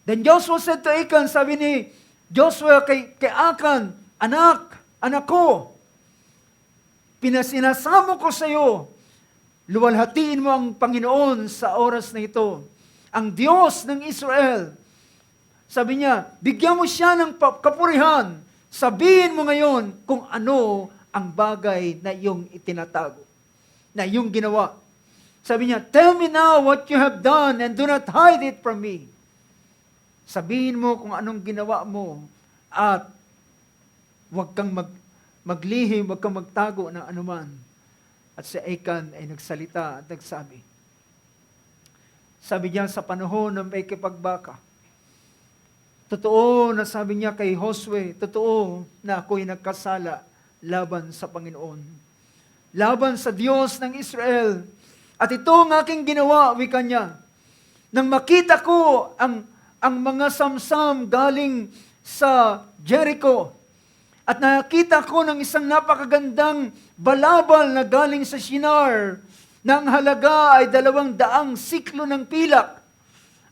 S1: Then Joshua said to Achan, sabi ni Joshua kay Achan, anak ko, pinasinasamo ko sa iyo, luwalhatiin mo ang Panginoon sa oras na ito. Ang Diyos ng Israel, sabi niya, bigyan mo siya ng kapurihan. Sabihin mo ngayon kung ano ang bagay na iyong itinatago, na iyong ginawa. Sabi niya, tell me now what you have done and do not hide it from me. Sabihin mo kung anong ginawa mo at huwag kang maglihim, huwag kang magtago ng anuman. At si Achan ay nagsalita at nagsabi. Sabi niya sa panahon ng may kipagbaka, totoo na sabi niya kay Josue, totoo na ako'y nagkasala laban sa Panginoon. Laban sa Diyos ng Israel. At ito ang aking ginawa, wika niya. Nang makita ko ang mga samsam galing sa Jericho, at nakita ko ng isang napakagandang balabal na galing sa Shinar, na ang halaga ay 200 siklo ng pilak.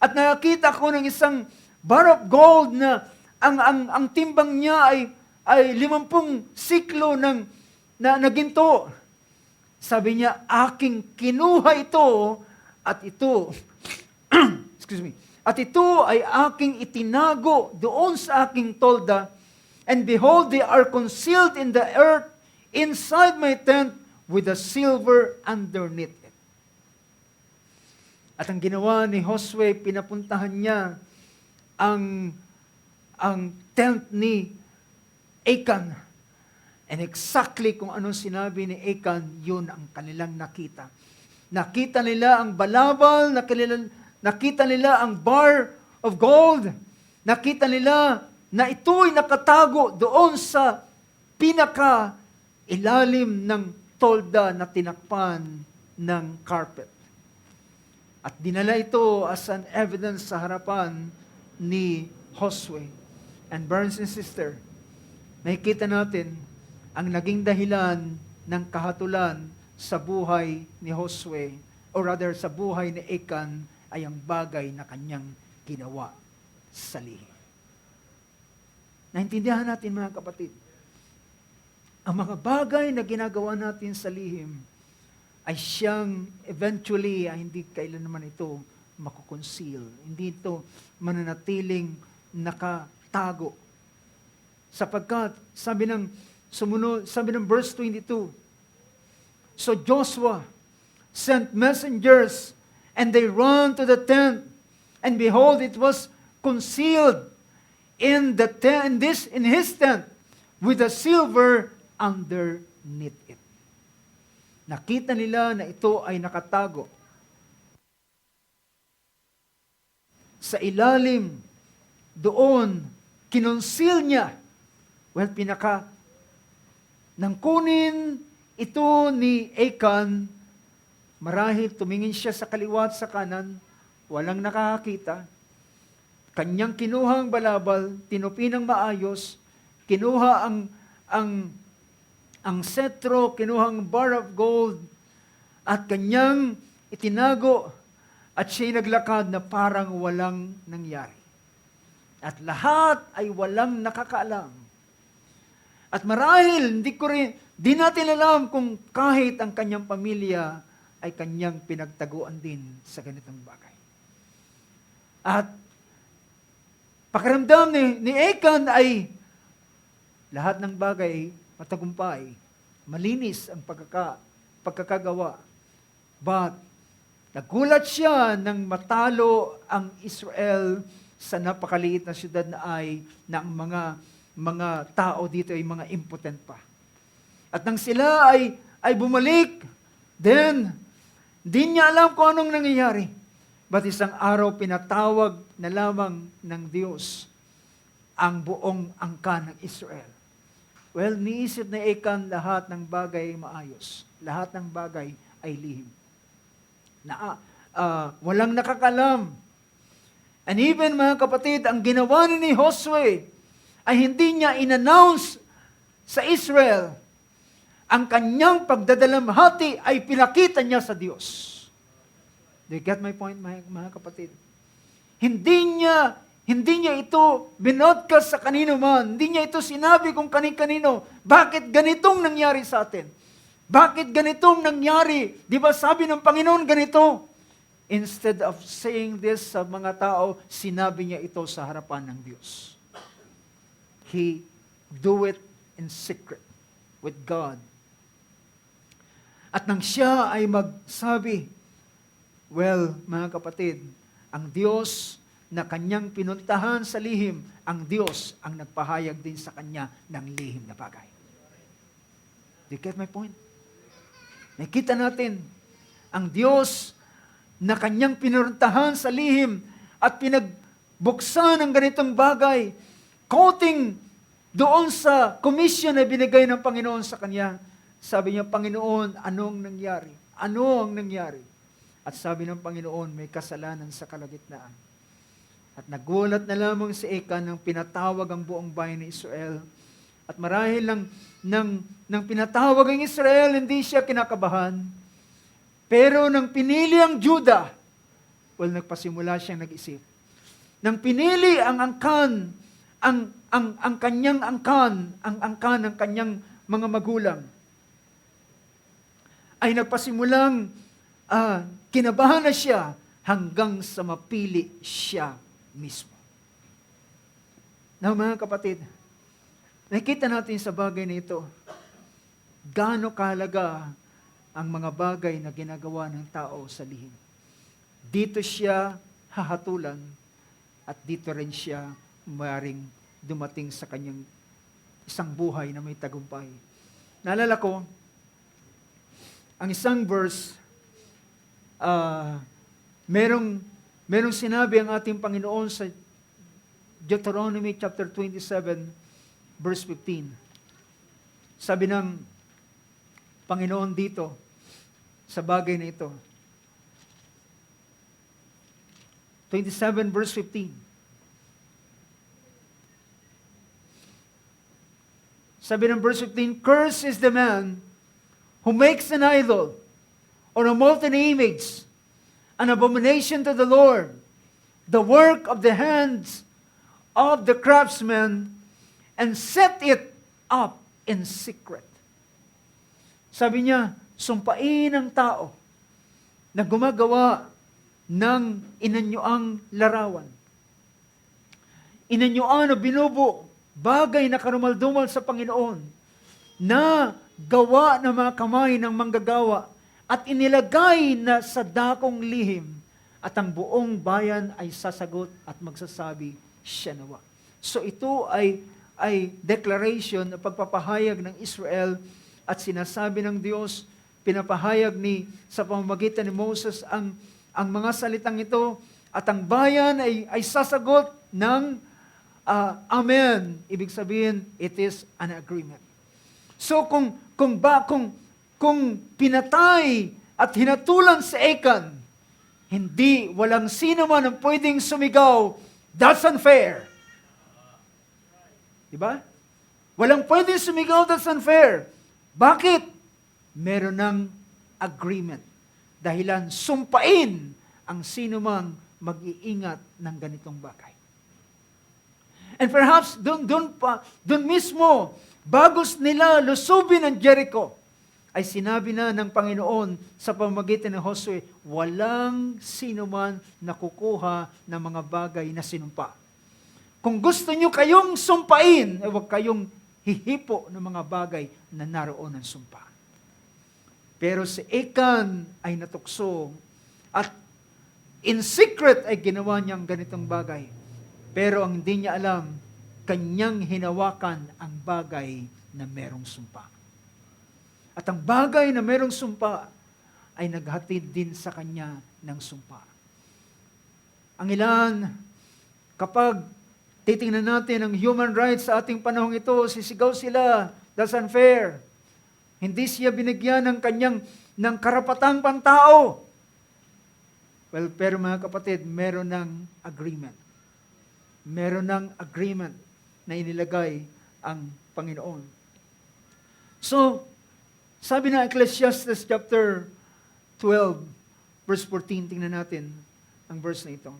S1: At nakakita ko ng isang bar of gold na ang timbang niya ay 50 siklo na ginto. Sabi niya, aking kinuha ito at ito, excuse me, at ito ay aking itinago doon sa aking tolda, and behold, they are concealed in the earth inside my tent with the silver underneath it. At ang ginawa ni Josue, pinapuntahan niya ang tent ni Achan. And exactly kung anong sinabi ni Achan, yun ang kanilang nakita. Nakita nila ang balabal, nakita nila ang bar of gold, nakita nila na ito'y nakatago doon sa pinaka-ilalim ng tolda na tinakpan ng carpet. At dinala ito as an evidence sa harapan ni Josue. And brothers and sisters, nakikita natin ang naging dahilan ng kahatulan sa buhay ni Josue, or rather sa buhay ni Achan, ay ang bagay na kanyang ginawa sa lihim. Naintindihan natin mga kapatid, ang mga bagay na ginagawa natin sa lihim ay siyang eventually, hindi kailan naman ito makukonceal. Hindi ito mananatiling nakatago. Sapagkat, sabi ng verse 22, so Joshua sent messengers, and they ran to the tent, and behold, it was concealed in his tent with a silver underneath it. Nakita nila na ito ay nakatago sa ilalim doon, kinonceal niya. Well, nang kunin ito ni Achan, marahil tumingin siya sa kaliwa at sa kanan, walang nakakakita. Kanyang kinuha ang balabal, tinupi ng maayos, kinuha ang setro, kinuha ang bar of gold, at kanyang itinago, at siya'y naglakad na parang walang nangyari. At lahat ay walang nakakaalam. At marahil, di natin alam kung kahit ang kanyang pamilya ay kanyang pinagtaguan din sa ganitong bagay. At pakiramdam ni Achan ay lahat ng bagay matagumpay, malinis ang pagkakagawa. But nagulat siya nang matalo ang Israel sa napakaliit na syudad na ang mga tao dito ay mga impotent pa. At nang sila ay bumalik, then di niya alam kung anong nangyayari. But isang araw pinatawag na lamang ng Diyos ang buong angkan ng Israel. Well, niisip na Achan lahat ng bagay ay maayos. Lahat ng bagay ay lihim. Walang nakakalam. And even mga kapatid, ang ginawa ni Josue ay hindi niya in-announce sa Israel. Ang kanyang pagdadalamhati ay pinakita niya sa Diyos. Do you get my point, mga kapatid? Hindi niya ito binodcast sa kanino man. Hindi niya ito sinabi kung kanino. Bakit ganitong nangyari sa atin? Bakit ganitong nangyari? Di ba sabi ng Panginoon ganito? Instead of saying this sa mga tao, sinabi niya ito sa harapan ng Diyos. He do it in secret with God. At nang siya ay magsabi, well, mga kapatid, ang Diyos na kanyang pinuntahan sa lihim, ang Diyos ang nagpahayag din sa kanya ng lihim na bagay. Do you get my point? Nakita natin, ang Diyos na kanyang pinuntahan sa lihim at pinagbuksan ng ganitong bagay, quoting doon sa commission na binigay ng Panginoon sa kanya. Sabi niya, Panginoon, anong nangyari? Ano ang nangyari? At sabi ng Panginoon, may kasalanan sa kalagitnaan. At nagulat na lamang si Achan nang pinatawag ang buong bayan ng Israel. At marahil nang pinatawag ang Israel, hindi siya kinakabahan. Pero nang pinili ang Juda, nagpasimula siyang nag-isip. Nang pinili ang angkan, ang kanyang angkan, ang angkan ng kanyang mga magulang, ay nagpasimulang kinabahan na siya hanggang sa mapili siya mismo. Now mga kapatid, nakita natin sa bagay na ito, gaano kahalaga ang mga bagay na ginagawa ng tao sa lihim. Dito siya hahatulan at dito rin siya maaaring dumating sa kanyang isang buhay na may tagumpay. Naalala ko, ang isang verse, merong sinabi ang ating Panginoon sa Deuteronomy chapter 27, verse 15. Sabi ng Panginoon dito, sa bagay na ito, 27 verse 15. Sabi ng verse 15, "Cursed is the man who makes an idol or a molten image, an abomination to the Lord, the work of the hands of the craftsman, and set it up in secret." Sabi niya, sumpain ang tao na gumagawa ng inanyoang larawan. Inanyoan o binubo, bagay na karumaldumal sa Panginoon, na gawa ng mga kamay ng manggagawa at inilagay na sa dakong lihim, at ang buong bayan ay sasagot at magsasabi, siya nawa. So ito ay declaration na pagpapahayag ng Israel, at sinasabi ng Diyos, pinapahayag sa pamamagitan ni Moses ang mga salitang ito, at ang bayan ay sasagot ng Amen. Ibig sabihin, it is an agreement. So kung pinatay at hinatulan si Achan, walang sino man ang pwedeng sumigaw, that's unfair. Diba? Walang pwedeng sumigaw, that's unfair. Bakit? Meron ng agreement. Dahilan sumpain ang sino mang mag-iingat ng ganitong bagay. And perhaps doon mismo, bago nila lusubin ang Jericho, ay sinabi na ng Panginoon sa pamamagitan ng Josue, walang sino man nakukuha ng mga bagay na sinumpa. Kung gusto nyo kayong sumpain, huwag kayong hihipo ng mga bagay na naroon ng sumpa. Pero si Achan ay natukso at in secret ay ginawa niyang ganitong bagay. Pero ang hindi niya alam, kanyang hinawakan ang bagay na merong sumpa. At ang bagay na merong sumpa ay naghatid din sa kanya ng sumpa. Ang ilan, kapag titingnan natin ang human rights sa ating panahong ito, sisigaw sila, that's unfair. Hindi siya binigyan ng karapatang pantao. Well, pero mga kapatid, meron ng agreement. Meron ng agreement na inilagay ang Panginoon. So, sabi ng Ecclesiastes chapter 12, verse 14, tingnan natin ang verse na ito.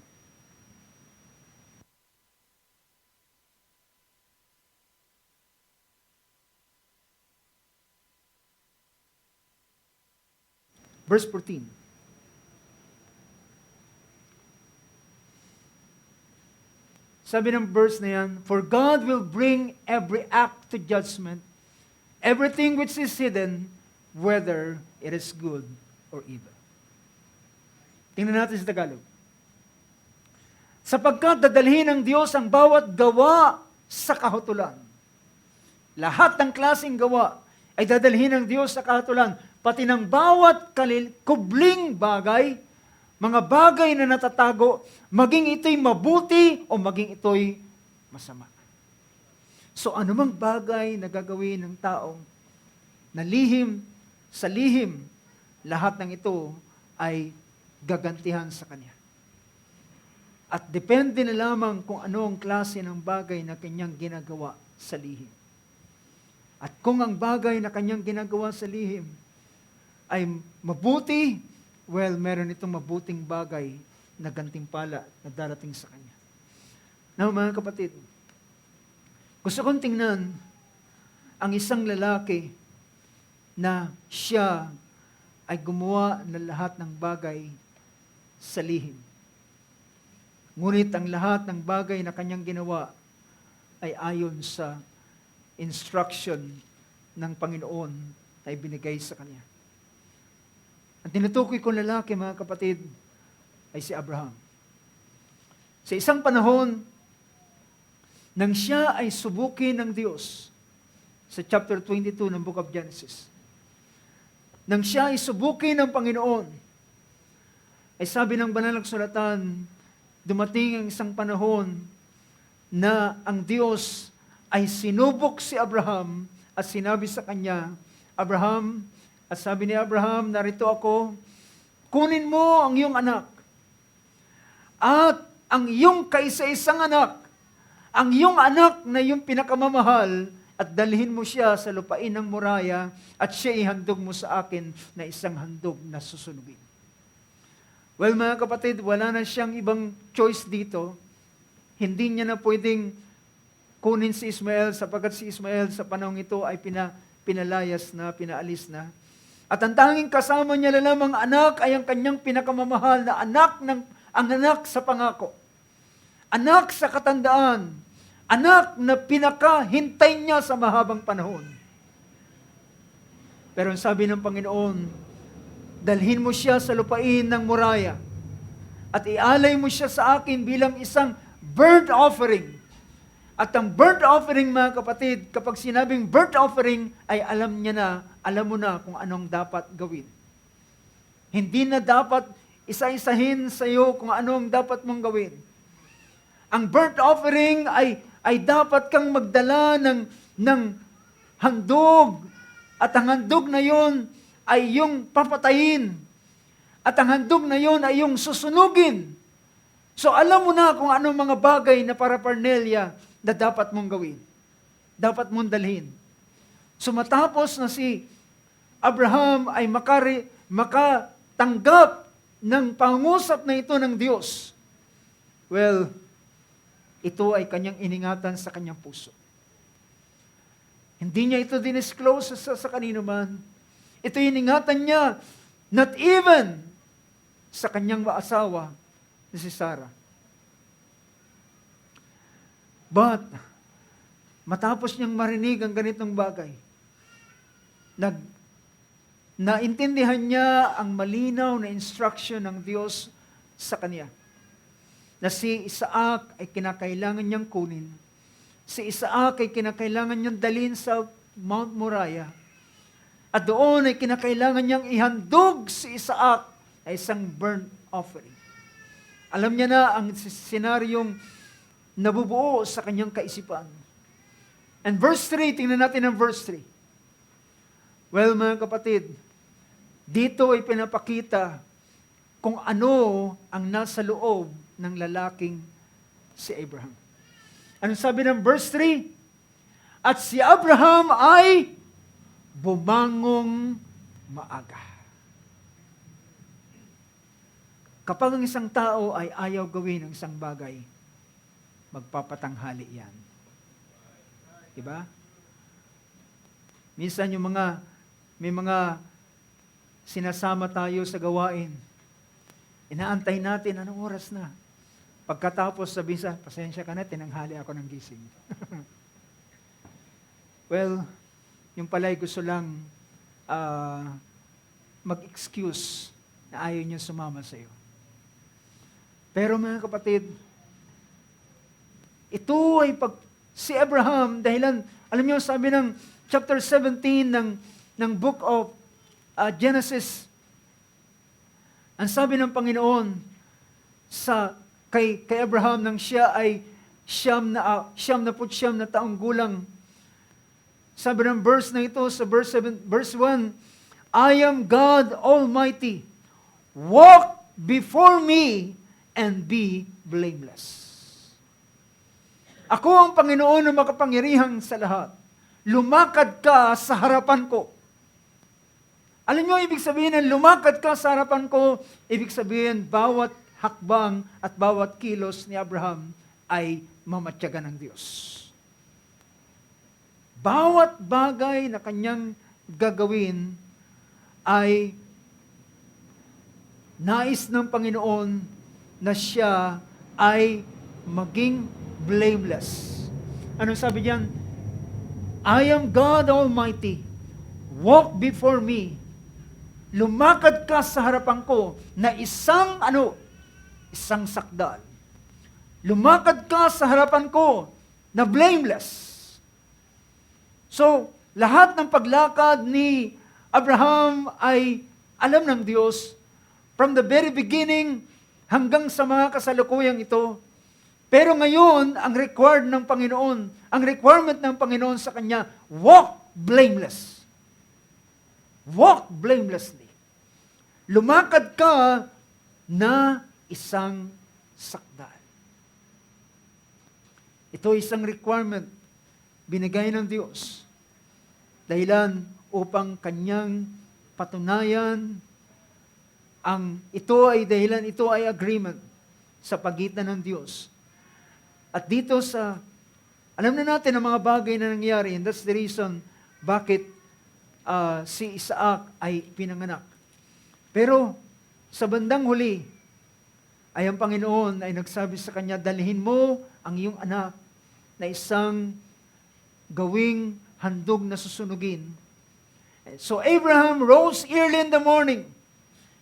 S1: Verse 14. Sabi ng verse na yan, "For God will bring every act to judgment, everything which is hidden, whether it is good or evil." Tingnan natin sa Tagalog. "Sapagkat dadalhin ng Diyos ang bawat gawa sa kahatulan." Lahat ng klaseng gawa ay dadalhin ng Diyos sa kahatulan, pati ng bawat kubling bagay, mga bagay na natatago, maging ito'y mabuti o maging ito'y masama. So anumang bagay na gagawin ng tao na lihim sa lihim, lahat ng ito ay gagantihan sa kanya. At depende na lamang kung ano ang klase ng bagay na kanyang ginagawa sa lihim. At kung ang bagay na kanyang ginagawa sa lihim ay mabuti meron itong mabuting bagay na gantimpala na darating sa kanya. Now, mga kapatid, gusto kong tingnan ang isang lalaki na siya ay gumawa ng lahat ng bagay sa lihim. Ngunit ang lahat ng bagay na kanyang ginawa ay ayon sa instruction ng Panginoon na ibinigay sa kanya. Ang tinutukoy kong lalaki, mga kapatid, ay si Abraham. Sa isang panahon, nang siya ay subukin ng Diyos, sa chapter 22 ng Book of Genesis, nang siya ay subukin ng Panginoon, ay sabi ng banal na kasulatan, dumating ang isang panahon na ang Diyos ay sinubok si Abraham at sinabi sa kanya, Abraham, at sabi ni Abraham, narito ako, kunin mo ang iyong anak at ang iyong kaisa-isang anak, ang iyong anak na iyong pinakamamahal, at dalhin mo siya sa lupain ng Moriah at siya ihandog mo sa akin na isang handog na susunugin. Well, mga kapatid, wala na siyang ibang choice dito. Hindi niya na pwedeng kunin si Ismael sapagkat si Ismael sa panahong ito ay pinalayas na, pinaalis na. At ang tanging kasama niya na lamang anak ay ang kanyang pinakamamahal na ang anak sa pangako. Anak sa katandaan. Anak na pinakahintay niya sa mahabang panahon. Pero ang sabi ng Panginoon, dalhin mo siya sa lupain ng Moriah at ialay mo siya sa akin bilang isang burnt offering. At ang burnt offering, mga kapatid, kapag sinabing burnt offering, ay alam mo na kung anong dapat gawin. Hindi na dapat isa-isahin sa iyo kung anong dapat mong gawin. Ang burnt offering ay dapat kang magdala ng handog. At ang handog na yon ay yung papatayin. At ang handog na yon ay yung susunugin. So alam mo na kung anong mga bagay na paraphernalia na dapat mong gawin. Dapat mong dalhin. So matapos na si Abraham ay makatanggap ng pangusap na ito ng Diyos, well, ito ay kanyang iningatan sa kanyang puso. Hindi niya ito dinisclose sa kanino man. Ito iningatan niya, not even sa kanyang maasawa na si Sarah. But, matapos niyang marinig ang ganitong bagay, naintindihan niya ang malinaw na instruction ng Diyos sa kanya. Na si Isaac ay kinakailangan niyang kunin. Si Isaac ay kinakailangan niyang dalhin sa Mount Moriah. At doon ay kinakailangan niyang ihandog si Isaac ay isang burnt offering. Alam niya na ang senaryong nabubuo sa kanyang kaisipan. And verse 3, tingnan natin ang verse 3. Well, mga kapatid, dito ay pinapakita kung ano ang nasa loob ng lalaking si Abraham. Anong sabi ng verse 3? At si Abraham ay bumangong maaga. Kapag ang isang tao ay ayaw gawin ang isang bagay, magpapatanghali yan. Diba? Minsan may mga sinasama tayo sa gawain. Inaantay natin, anong oras na? Pagkatapos sabi sa, pasensya ka na, tinanghali ako ng gising. Well, yung pala'y gusto lang mag-excuse na ayaw niya sumama sa iyo. Pero mga kapatid, ito ay si Abraham, dahilan, alam niyo, sabi ng chapter 17 ng book of Genesis, ang sabi ng Panginoon kay Abraham nang siya ay siyam na taong gulang. Sabi ng verse na ito sa verse 1, I am God Almighty. Walk before me and be blameless. Ako ang Panginoon na makapangyarihan sa lahat. Lumakad ka sa harapan ko Alam nyo, ibig sabihin ng lumakad ka sa harapan ko, ibig sabihin, bawat hakbang at bawat kilos ni Abraham ay mamatyagan ng Diyos. Bawat bagay na kanyang gagawin ay nais ng Panginoon na siya ay maging blameless. Anong sabi diyan? I am God Almighty. Walk before me. Lumakad ka sa harapan ko na isang sakdal. Lumakad ka sa harapan ko na blameless. So, lahat ng paglakad ni Abraham ay alam ng Diyos from the very beginning hanggang sa mga kasalukuyang ito. Pero ngayon, ang required ng Panginoon, ang requirement ng Panginoon sa kanya, walk blameless. Walk blamelessly. Lumakad ka na isang sakdal. Ito isang requirement binigay ng Diyos. Dahilan upang kanyang patunayan ito ay agreement sa pagitan ng Diyos. At dito alam na natin ang mga bagay na nangyari, and that's the reason bakit si Isaac ay pinanganak. Pero sa bandang huli, ay ang Panginoon ay nagsabi sa kanya, dalhin mo ang iyong anak na isang gawing handog na susunugin. So Abraham rose early in the morning.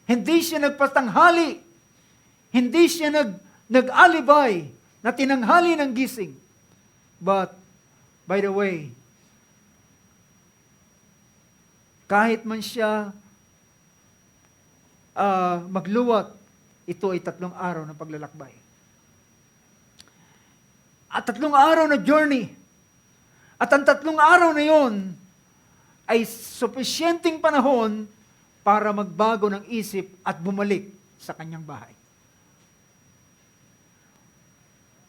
S1: Hindi siya nagpatanghali. Hindi siya nag-alibay na tinanghali ng gising. But, by the way, kahit man siya magluwat, ito ay 3 araw na paglalakbay. At 3 araw na journey. At ang 3 araw na yon ay sufisyenteng panahon para magbago ng isip at bumalik sa kanyang bahay.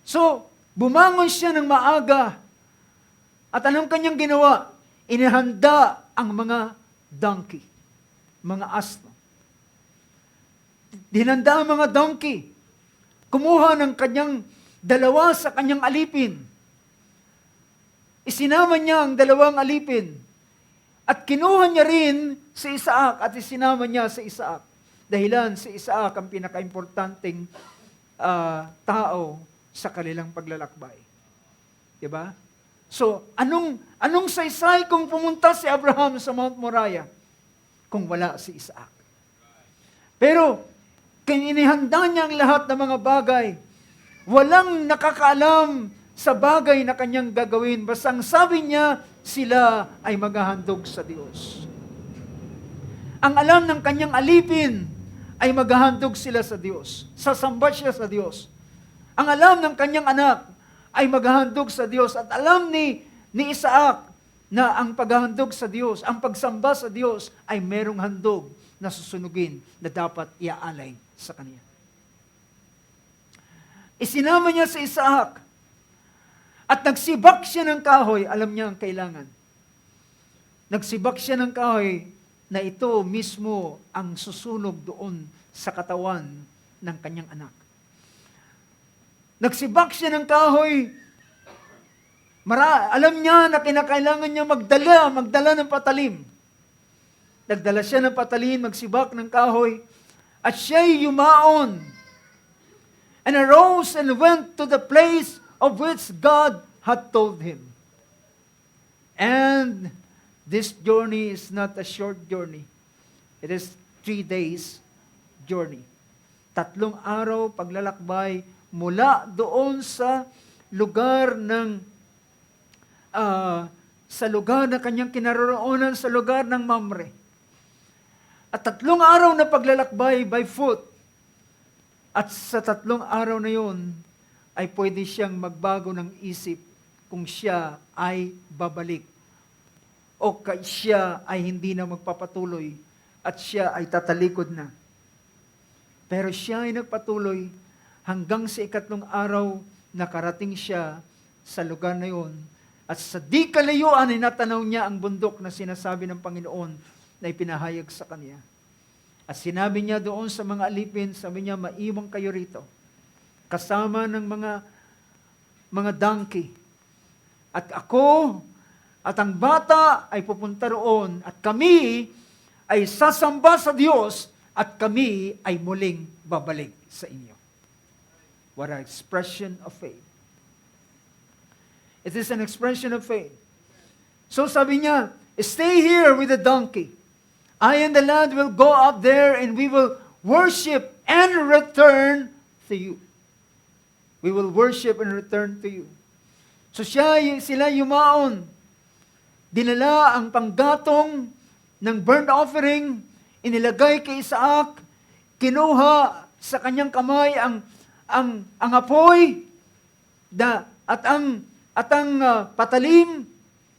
S1: So, bumangon siya ng maaga. At anong kanyang ginawa? Inihanda ang mga donkey, mga asno. Dinanda ang mga donkey. Kumuha ng kanyang 2 sa kanyang alipin. Isinama niya ang 2 alipin. At kinuha niya rin si Isaac at isinama niya si Isaac. Dahilan si Isaac ang pinaka-importanting tao sa kanilang paglalakbay. Diba? So, anong saysay kung pumunta si Abraham sa Mount Moriah kung wala si Isaac? Pero, kung inihanda niya ang lahat ng mga bagay, walang nakakaalam sa bagay na kanyang gagawin. Basta ang sabi niya, sila ay maghahandog sa Diyos. Ang alam ng kanyang alipin ay maghahandog sila sa Diyos. Sasamba siya sa Diyos. Ang alam ng kanyang anak ay maghahandog sa Diyos. At alam ni Isaac na ang paghahandog sa Diyos, ang pagsamba sa Diyos ay merong handog na susunugin na dapat iaalay sa kanya. Isinama niya si Isaac at nagsibak siya ng kahoy. Alam niya ang kailangan. Nagsibak siya ng kahoy na ito mismo ang susunog doon sa katawan ng kanyang anak. Nagsibak siya ng kahoy. Alam niya na kinakailangan niya magdala ng patalim. Nagdala siya ng patalim, magsibak ng kahoy, at siya'y yumaon, and arose and went to the place of which God had told him. And this journey is not a short journey. It is 3 days journey. 3 araw paglalakbay mula doon sa lugar na kanyang kinaroroonan, sa lugar ng Mamre. At 3 araw na paglalakbay by foot. At sa 3 araw na yon, ay pwede siyang magbago ng isip kung siya ay babalik o siya ay hindi na magpapatuloy at siya ay tatalikod na. Pero siya ay nagpatuloy hanggang sa 3 araw nakarating siya sa lugar na yon. At sa di kalayuan ay natanaw niya ang bundok na sinasabi ng Panginoon na ipinahayag sa kanya. At sinabi niya doon sa mga alipin, sabi niya, maiwan kayo rito, kasama ng mga donkey. At ako at ang bata ay pupunta roon at kami ay sasamba sa Diyos at kami ay muling babalik sa inyo. What an expression of faith. It is an expression of faith. So sabi niya, stay here with the donkey. I and the lad will go up there and we will worship and return to you. We will worship and return to you. So sila yumaon. Dinala ang panggatong ng burnt offering, inilagay kay Isaac, kinuha sa kanyang kamay ang apoy at ang patalim,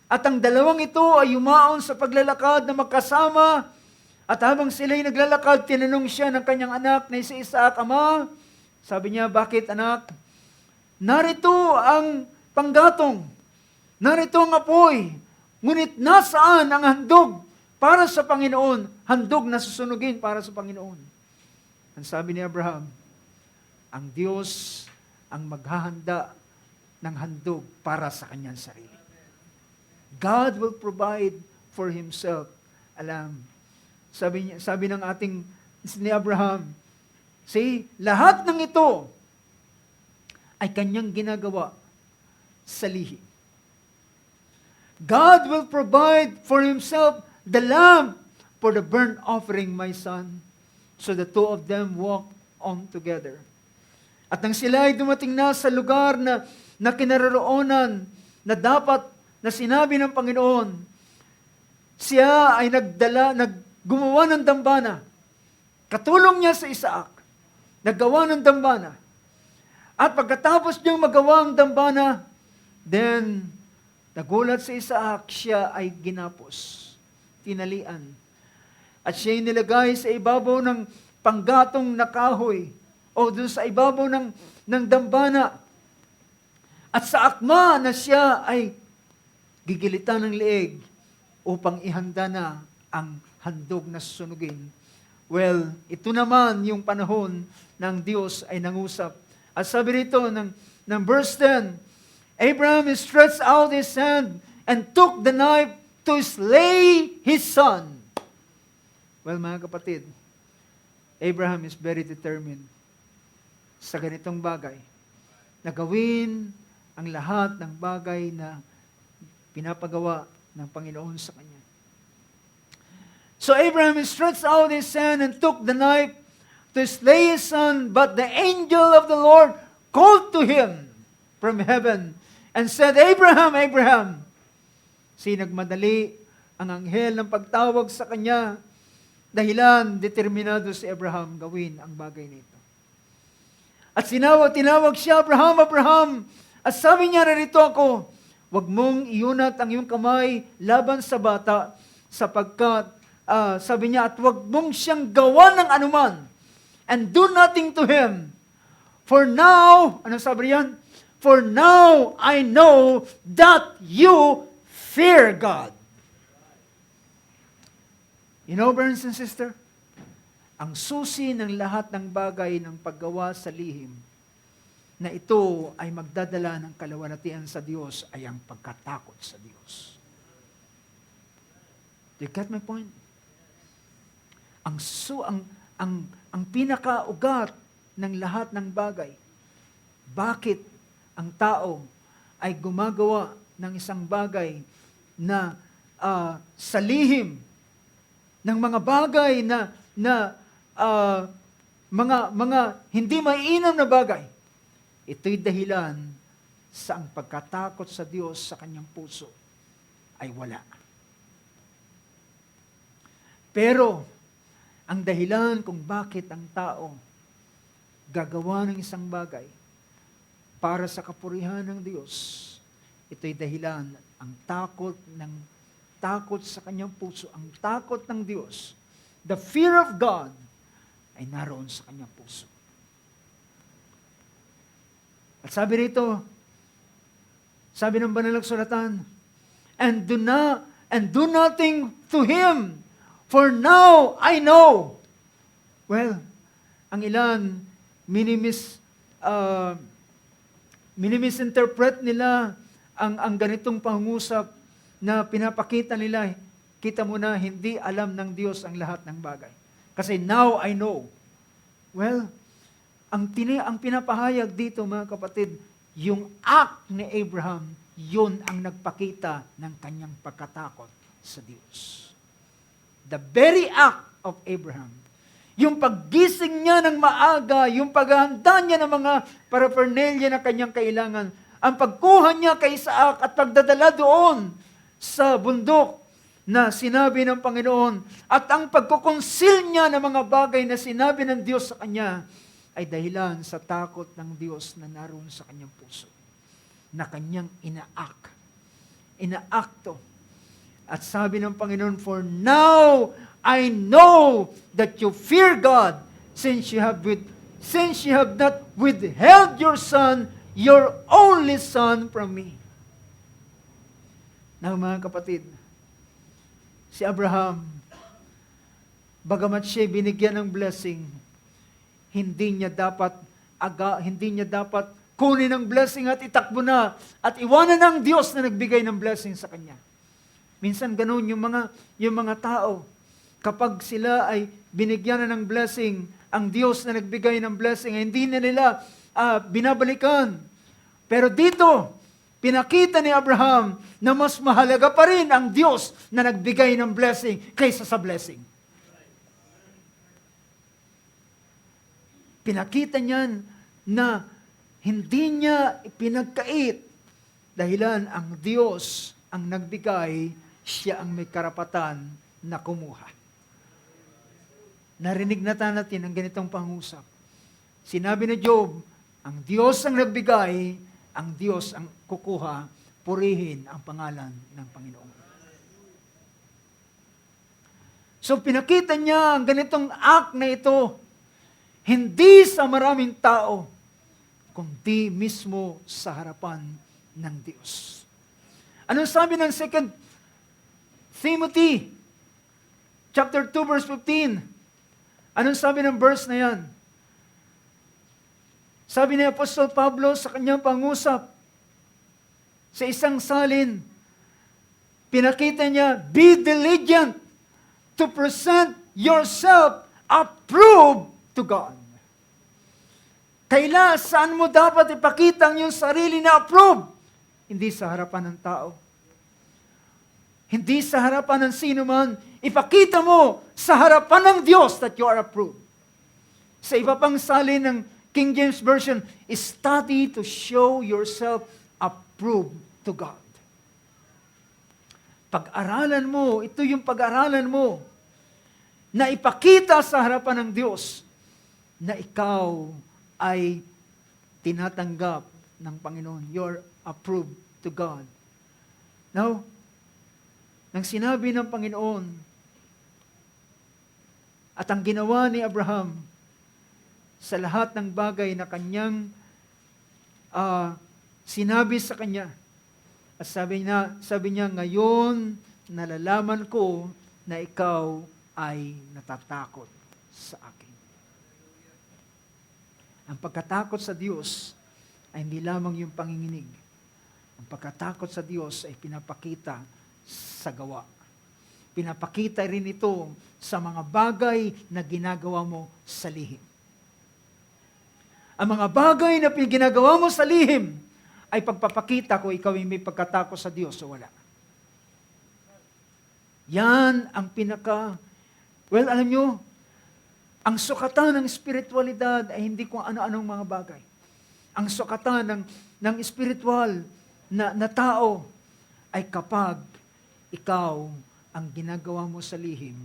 S1: at ang dalawang ito ay yumaon sa paglalakad na magkasama. At habang sila'y naglalakad, tinanong siya ng kanyang anak na si Isaac, Ama, sabi niya, bakit anak? Narito ang panggatong, narito ang apoy, ngunit nasaan ang handog para sa Panginoon? Handog na susunugin para sa Panginoon. Ang sabi ni Abraham, ang Diyos ang maghahanda ng handog para sa kanyang sarili. God will provide for Himself. Alam, sabi ng ating ni Abraham, see, lahat ng ito ay kanyang ginagawa sa lihim. God will provide for Himself the lamb for the burnt offering, my son. So the two of them walk on together. At nang sila ay dumating na sa lugar na kinaroroonan na dapat na sinabi ng Panginoon, siya ay gumawa ng dambana. Katulong niya sa Isaac, naggawa ng dambana. At pagkatapos niyang magawa ang dambana, then, nagulat si Isaac, siya ay ginapos, tinalian. At siya ay nilagay sa ibabaw ng panggatong na kahoy, o doon sa ibabaw ng dambana. At sa akma na siya ay gigilitan ng leeg upang ihanda na ang handog na susunugin. Well, ito naman yung panahon ng Diyos ay nangusap. At sabi rito ng verse 10, Abraham stretched out his hand and took the knife to slay his son. Well, mga kapatid, Abraham is very determined sa ganitong bagay na gawin ang lahat ng bagay na pinapagawa ng Panginoon sa kanya. So Abraham stretched out his hand and took the knife to slay his son, but the angel of the Lord called to him from heaven and said, Abraham, Abraham. Nagmadali ang anghel ng pagtawag sa kanya, dahilan determinado si Abraham gawin ang bagay nito. At tinawag siya, Abraham, Abraham. At sabi niya, narito ako, huwag mong iunat ang iyong kamay laban sa bata, sapagkat, sabi niya, at huwag mong siyang gawa ng anuman, and do nothing to him. For now, ano sabi niyan? For now I know that you fear God. You know, brothers and sisters, ang susi ng lahat ng bagay ng paggawa sa lihim, na ito ay magdadala ng kalawalatian sa Diyos ay ang pagkatakot sa Diyos. Do you get my point? Ang pinakaugat ng lahat ng bagay, bakit ang tao ay gumagawa ng isang bagay na sa lihim ng mga bagay na mga hindi mainam na bagay. Ito'y dahilan sa ang pagkatakot sa Diyos sa kanyang puso ay wala. Pero, ang dahilan kung bakit ang tao gagawa ng isang bagay para sa kapurihan ng Diyos, ito'y dahilan ang takot sa kanyang puso, ang takot ng Diyos, the fear of God, ay naroon sa kanyang puso. At sabi rito, sabi ng Banal na Kasulatan, and do nothing to him, For now, I know. Well, ang ilan, minimisinterpret nila ang ganitong pangungusap na pinapakita nila, kita mo na hindi alam ng Diyos ang lahat ng bagay. Kasi now I know. Well, ang pinapahayag dito mga kapatid, yung act ni Abraham, yun ang nagpakita ng kanyang pagkatakot sa Diyos. The very act of Abraham, yung paggising niya ng maaga, yung paghahanda niya ng mga paraphernalia na kanyang kailangan, ang pagkuha niya kay Isaac at pagdadala doon sa bundok na sinabi ng Panginoon, at ang pagkukonsil niya ng mga bagay na sinabi ng Diyos sa kanya, ay dahilan sa takot ng Diyos na naroon sa kanyang puso, na kanyang inaakto. At sabi ng Panginoon, for now I know that you fear God, since you have not withheld your son, your only son from me. Now mga kapatid, si Abraham, bagamat siya binigyan ng blessing, hindi niya dapat kunin ang blessing at itakbo na at iwanan ng Diyos na nagbigay ng blessing sa kanya. Minsan ganun yung mga tao, kapag sila ay binigyan na ng blessing, ang Diyos na nagbigay ng blessing, hindi na nila binabalikan. Pero dito, pinakita ni Abraham na mas mahalaga pa rin ang Diyos na nagbigay ng blessing kaysa sa blessing. Pinakita niyan na hindi niya pinagkait dahilan ang Diyos ang nagbigay, siya ang may karapatan na kumuha. Narinig natin ang ganitong pangusap. Sinabi ni Job, ang Diyos ang nagbigay, ang Diyos ang kukuha, purihin ang pangalan ng Panginoon. So pinakita niya ang ganitong act na ito, hindi sa maraming tao, kundi mismo sa harapan ng Diyos. Anong sabi ng 2 Timothy chapter 2 verse 15? Anong sabi ng verse na yan? Sabi ni Apostol Pablo sa kanyang pangusap sa isang salin, pinakita niya, be diligent to present yourself approved to God. Saan mo dapat ipakita ang iyong sarili na approved? Hindi sa harapan ng tao. Hindi sa harapan ng sino man. Ipakita mo sa harapan ng Diyos that you are approved. Sa iba pang salin ng King James Version, study to show yourself approved to God. Pag-aralan mo, ito yung pag-aralan mo, na ipakita sa harapan ng Diyos na ikaw ay tinatanggap ng Panginoon. You're approved to God. Now, nang sinabi ng Panginoon at ang ginawa ni Abraham sa lahat ng bagay na kanyang sinabi sa kanya, at sabi niya, ngayon nalalaman ko na ikaw ay natatakot sa akin. Ang pagkatakot sa Diyos ay hindi lamang yung panginginig. Ang pagkatakot sa Diyos ay pinapakita sa gawa. Pinapakita rin ito sa mga bagay na ginagawa mo sa lihim. Ang mga bagay na ginagawa mo sa lihim ay pagpapakita kung ikaw ay may pagkatakot sa Diyos o wala. Yan ang alam nyo, ang sukatan ng espiritualidad ay hindi kung ano-anong mga bagay. Ang sukatan ng espiritual na tao ay kapag ikaw ang ginagawa mo sa lihim,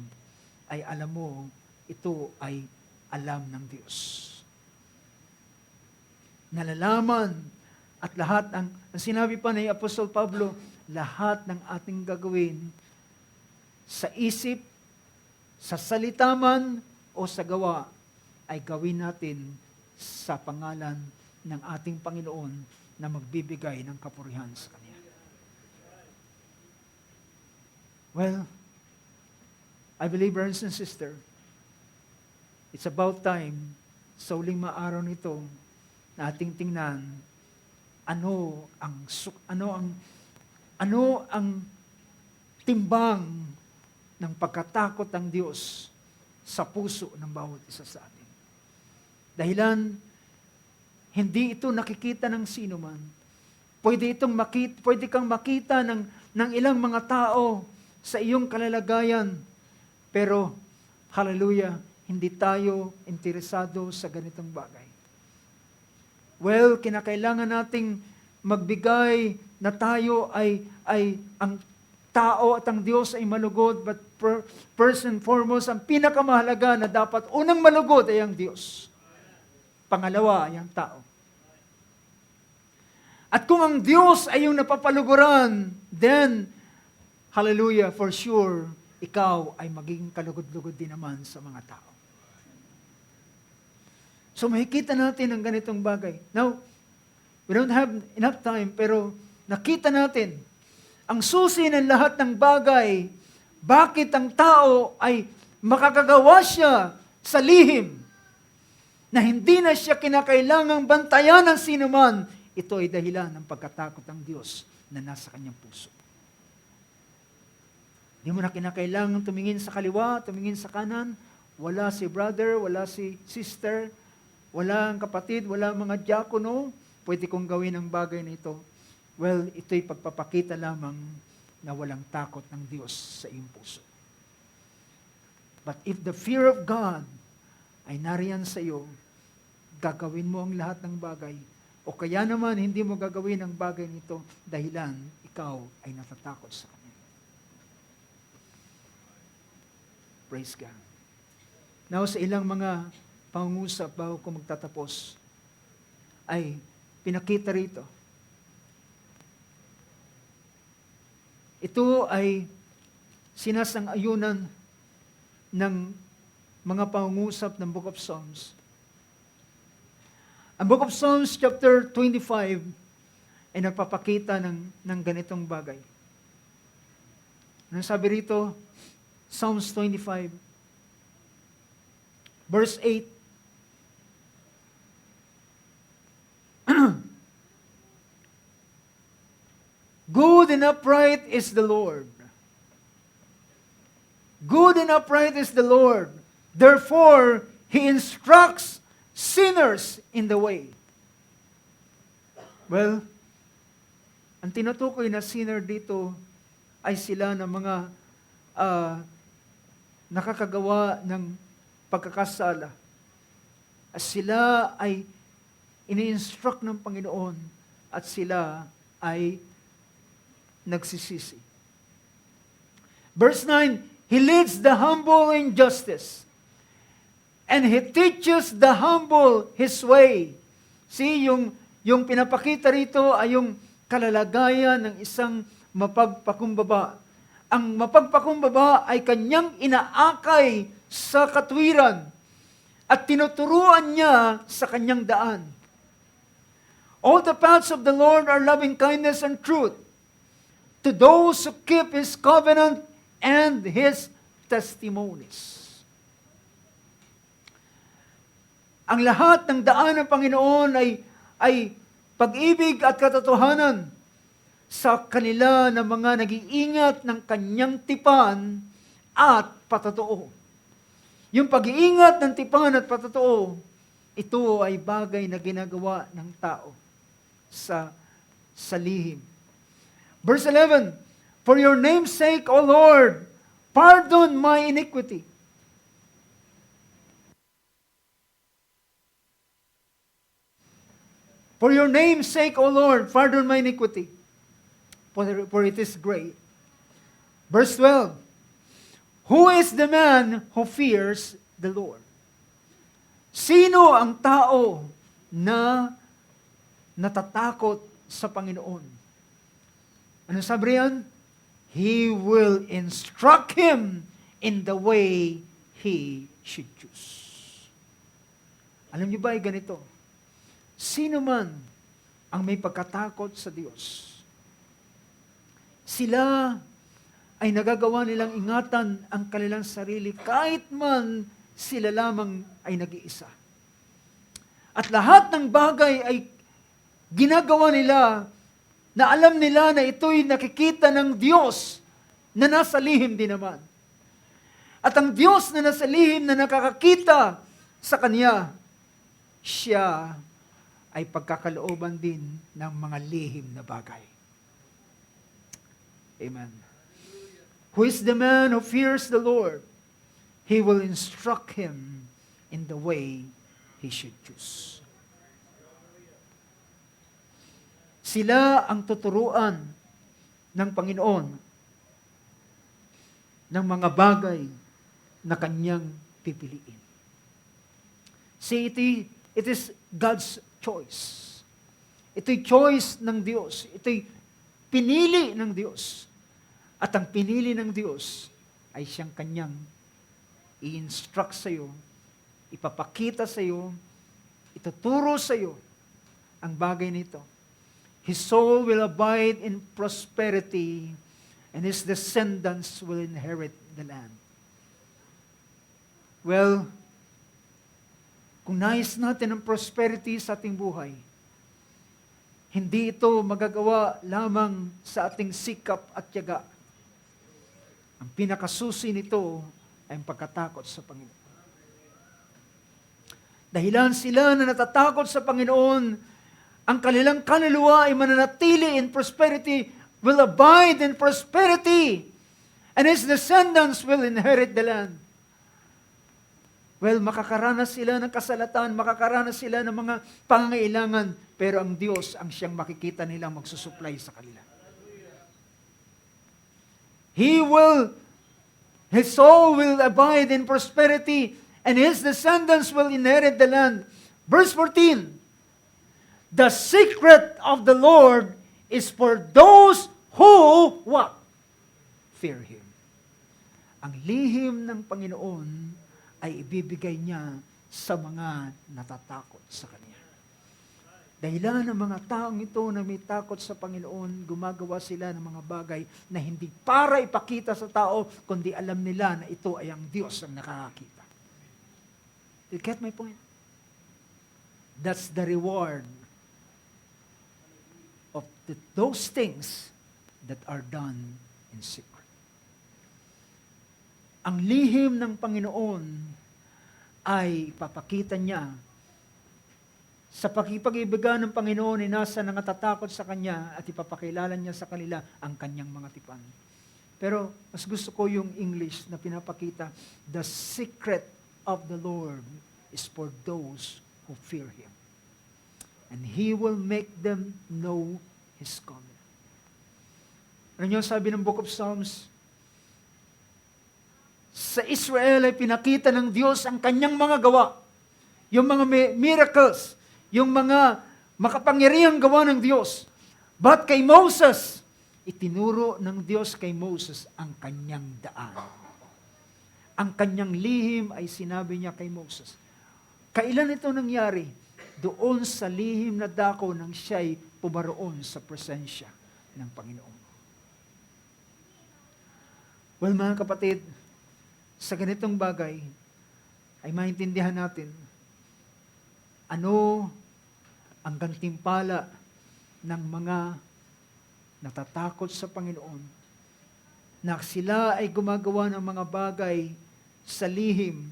S1: ay alam mo, ito ay alam ng Diyos. Nalalaman at lahat ang sinabi pa ni Apostol Pablo, lahat ng ating gagawin sa isip, sa salita man o sa gawa, ay gawin natin sa pangalan ng ating Panginoon na magbibigay ng kapurihan sa Kanya. Well, I believe, brothers and sisters, it's about time sa uling maaraw nito na ating tingnan ano ang timbang ng pagkatakot ng Diyos sa puso ng bawat isa sa atin. Dahilan, hindi ito nakikita ng sino man. Pwede kang makita ng ilang mga tao sa iyong kalalagayan. Pero, hallelujah, hindi tayo interesado sa ganitong bagay. Well, kinakailangan nating magbigay na tayo ay ang tao at ang Diyos ay malugod, but first and foremost, ang pinakamahalaga na dapat unang malugod ay ang Diyos. Pangalawa ay ang tao. At kung ang Diyos ay yung napapaluguran, then, hallelujah, for sure, ikaw ay magiging kalugod-lugod din naman sa mga tao. So makikita natin ang ganitong bagay. Now, we don't have enough time, pero nakita natin ang susi ng lahat ng bagay, bakit ang tao ay makakagawa siya sa lihim na hindi na siya kinakailangang bantayan ng sinuman. Ito ay dahilan ng pagkatakot ng Diyos na nasa kanyang puso. Hindi mo na kinakailangan tumingin sa kaliwa, tumingin sa kanan. Wala si brother, wala si sister, wala ang kapatid, wala mga diakono. Pwede kong gawin ang bagay na ito. Well, ito'y pagpapakita lamang na walang takot ng Diyos sa iyong puso. But if the fear of God ay nariyan sa iyo, gagawin mo ang lahat ng bagay. O kaya naman, hindi mo gagawin ang bagay nito dahilan ikaw ay natatakot sa Kanya. Praise God. Now, sa ilang mga pangungusap bago ko magtatapos, ay pinakita rito. Ito ay sinasang-ayunan ng mga pangungusap ng Book of Psalms. Ang Book of Psalms chapter 25 ay nagpapakita ng ganitong bagay. Ano sabi rito? Psalms 25, verse 8. Good and upright is the Lord. Good and upright is the Lord. Therefore, He instructs sinners in the way. Well, ang tinutukoy na sinner dito ay sila na mga nakakagawa ng pagkakasala. At sila ay ini-instruct ng Panginoon at sila ay nagsisisi. Verse 9, He leads the humble in justice, and He teaches the humble His way. See, yung pinapakita rito ay yung kalalagayan ng isang mapagpakumbaba. Ang mapagpakumbaba ay kanyang inaakay sa katwiran at tinuturuan niya sa kanyang daan. All the paths of the Lord are loving kindness and truth to those who keep His covenant and His testimonies. Ang lahat ng daan ng Panginoon ay pag-ibig at katotohanan sa kanila na mga nag-iingat ng kanyang tipan at patotoo. Yung pag-iingat ng tipan at patotoo, ito ay bagay na ginagawa ng tao sa lihim. Verse 11, For your name's sake, O Lord, pardon my iniquity. For your name's sake, O Lord, pardon my iniquity, for it is great. Verse 12, Who is the man who fears the Lord? Sino ang tao na natatakot sa Panginoon? Ano sabi riyan? He will instruct him in the way he should choose. Alam niyo ba ay ganito? Sino man ang may pagkatakot sa Diyos, sila ay nagagawa nilang ingatan ang kanilang sarili kahit man sila lamang ay nag-iisa. At lahat ng bagay ay ginagawa nila na alam nila na ito'y nakikita ng Diyos na nasa lihim din naman. At ang Diyos na nasa lihim na nakakakita sa Kanya, siya ay pagkakalooban din ng mga lihim na bagay. Amen. Who is the man who fears the Lord? He will instruct him in the way he should choose. Sila ang tuturuan ng Panginoon ng mga bagay na Kanyang pipiliin. See, it is God's choice. Ito'y choice ng Diyos. Ito'y pinili ng Diyos. At ang pinili ng Diyos ay siyang Kanyang i-instruct sa iyo, ipapakita sa iyo, ituturo sa iyo ang bagay nito. His soul will abide in prosperity, and his descendants will inherit the land. Well, kung nais natin ang prosperity sa ating buhay, hindi ito magagawa lamang sa ating sikap at tiyaga. Ang pinakasusi nito ay ang pagkatakot sa Panginoon. Dahilan sila na natatakot sa Panginoon, ang kanilang kaluluwa ay mananatili in prosperity, will abide in prosperity, and his descendants will inherit the land. Well, makakaranas sila ng kasalatan, makakaranas sila ng mga pangangailangan, pero ang Diyos ang siyang makikita nilang magsusupply sa kanila. His soul will abide in prosperity, and his descendants will inherit the land. Verse 14, the secret of the Lord is for those who, what? Fear Him. Ang lihim ng Panginoon ay ibibigay niya sa mga natatakot sa Kanya. Dahilan ng mga taong ito na may takot sa Panginoon, gumagawa sila ng mga bagay na hindi para ipakita sa tao, kundi alam nila na ito ay ang Diyos ang nakakakita. You get my point? That's the reward of those things that are done in secret. Ang lihim ng Panginoon ay papakita niya sa pakipag-ibigan ng Panginoon ay nasa nangatatakot sa Kanya at ipapakilala niya sa kanila ang Kanyang mga tipan. Pero mas gusto ko yung English na pinapakita, the secret of the Lord is for those who fear Him. And He will make them know His covenant. Ano niyo sabi ng Book of Psalms? Sa Israel ay pinakita ng Diyos ang Kanyang mga gawa. Yung mga miracles, yung mga makapangyarihang gawa ng Diyos. But kay Moses, itinuro ng Diyos kay Moses ang Kanyang daan. Ang Kanyang lihim ay sinabi niya kay Moses. Kailan ito nangyari? Doon sa lihim na dako nang siya'y pumaroon sa presensya ng Panginoon. Well, mga kapatid, sa ganitong bagay, ay maintindihan natin ano ang gantimpala ng mga natatakot sa Panginoon na sila ay gumagawa ng mga bagay sa lihim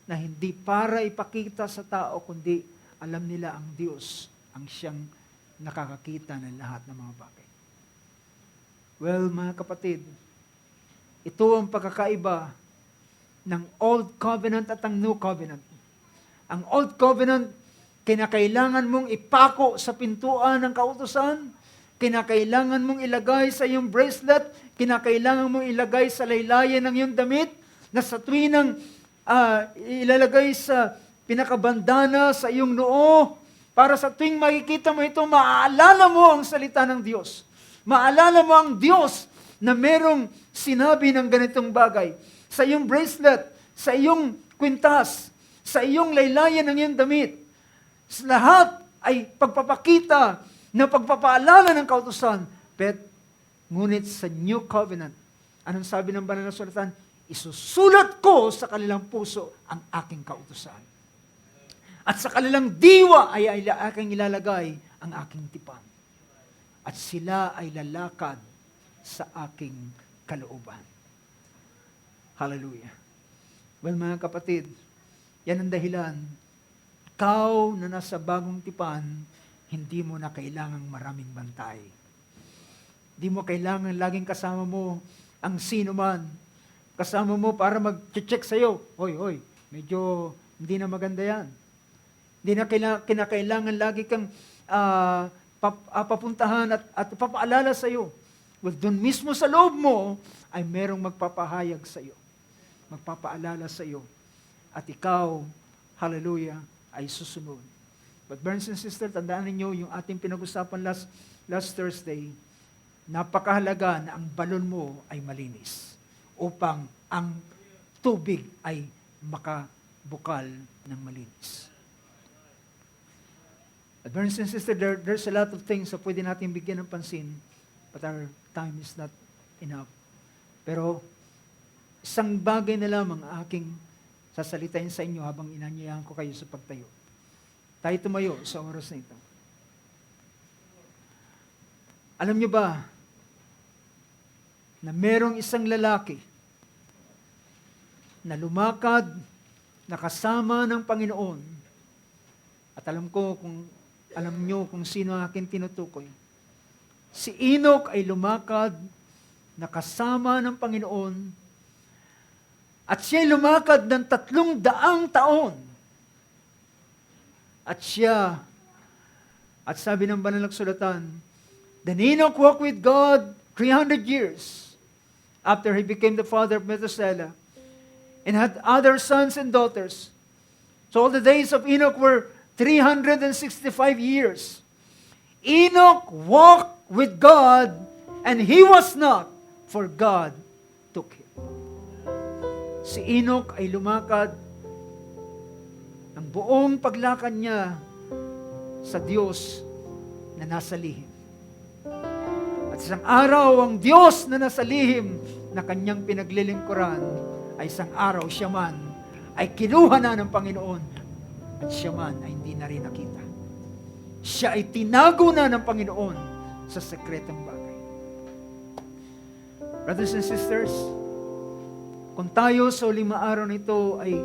S1: na hindi para ipakita sa tao, kundi alam nila ang Diyos ang siyang nakakakita ng lahat ng mga bagay. Well, mga kapatid, ito ang pagkakaiba ng Old Covenant at ang New Covenant. Ang Old Covenant, kinakailangan mong ipako sa pintuan ng kautusan, kinakailangan mong ilagay sa iyong bracelet, kinakailangan mong ilagay sa laylayan ng iyong damit, na sa tuwinang ilalagay sa pinakabandana sa iyong noo, para sa tuwing makikita mo ito, maaalala mo ang salita ng Diyos. Maalala mo ang Diyos na merong sinabi ng ganitong bagay. Sa iyong bracelet, sa iyong kwintas, sa iyong laylayan ng iyong damit. Lahat ay pagpapakita na pagpapaalala ng kautusan. Ngunit sa New Covenant, Anong sabi ng banal na sulatan? Isusulat ko sa kanilang puso ang aking kautusan. At sa kanilang diwa ay aking ilalagay ang aking tipan. At sila ay lalakad sa aking kalooban. Hallelujah. Well, mga kapatid, yan ang dahilan. Ikaw na nasa bagong tipan, hindi mo na kailangang maraming bantay. Hindi mo kailangan laging kasama mo ang sino man. Kasama mo para mag-check sa'yo. Hoy, medyo hindi na maganda yan. Hindi na kinakailangan lagi kang papuntahan at papaalala sa'yo. Well, doon mismo sa loob mo ay merong magpapahayag sa'yo. Magpapaalala sa'yo. At ikaw, hallelujah, ay susunod. But brothers and sisters, tandaan ninyo yung ating pinag-usapan last Thursday, napakahalaga na ang balon mo ay malinis upang ang tubig ay makabukal ng malinis. But brothers and sisters, there's a lot of things na pwede natin bigyan ng pansin, but our time is not enough. Pero isang bagay na lamang aking sasalitain sa inyo habang inanyayahan ko kayo sa pagtayo. Tayo tumayo sa oras na ito. Alam niyo ba na merong isang lalaki na lumakad na kasama ng Panginoon, at alam niyo kung sino ang aking tinutukoy. Si Enoch ay lumakad na kasama ng Panginoon, at siya'y lumakad ng 300 taon. At sabi ng banal na sulatan, then Enoch walked with God 300 years after he became the father of Methuselah, and had other sons and daughters. So all the days of Enoch were 365 years. Enoch walked with God, and he was not, for God took him. Si Enoch ay lumakad ang buong paglakad niya sa Diyos na nasa lihim. At isang araw, ang Diyos na nasa lihim na kanyang pinaglilingkuran, ay isang araw siya man ay kinuha na ng Panginoon, at siya man ay hindi na rin nakita. Siya ay tinago na ng Panginoon sa sekretong bagay. Brothers and sisters, kung tayo sa 5 araw nito ay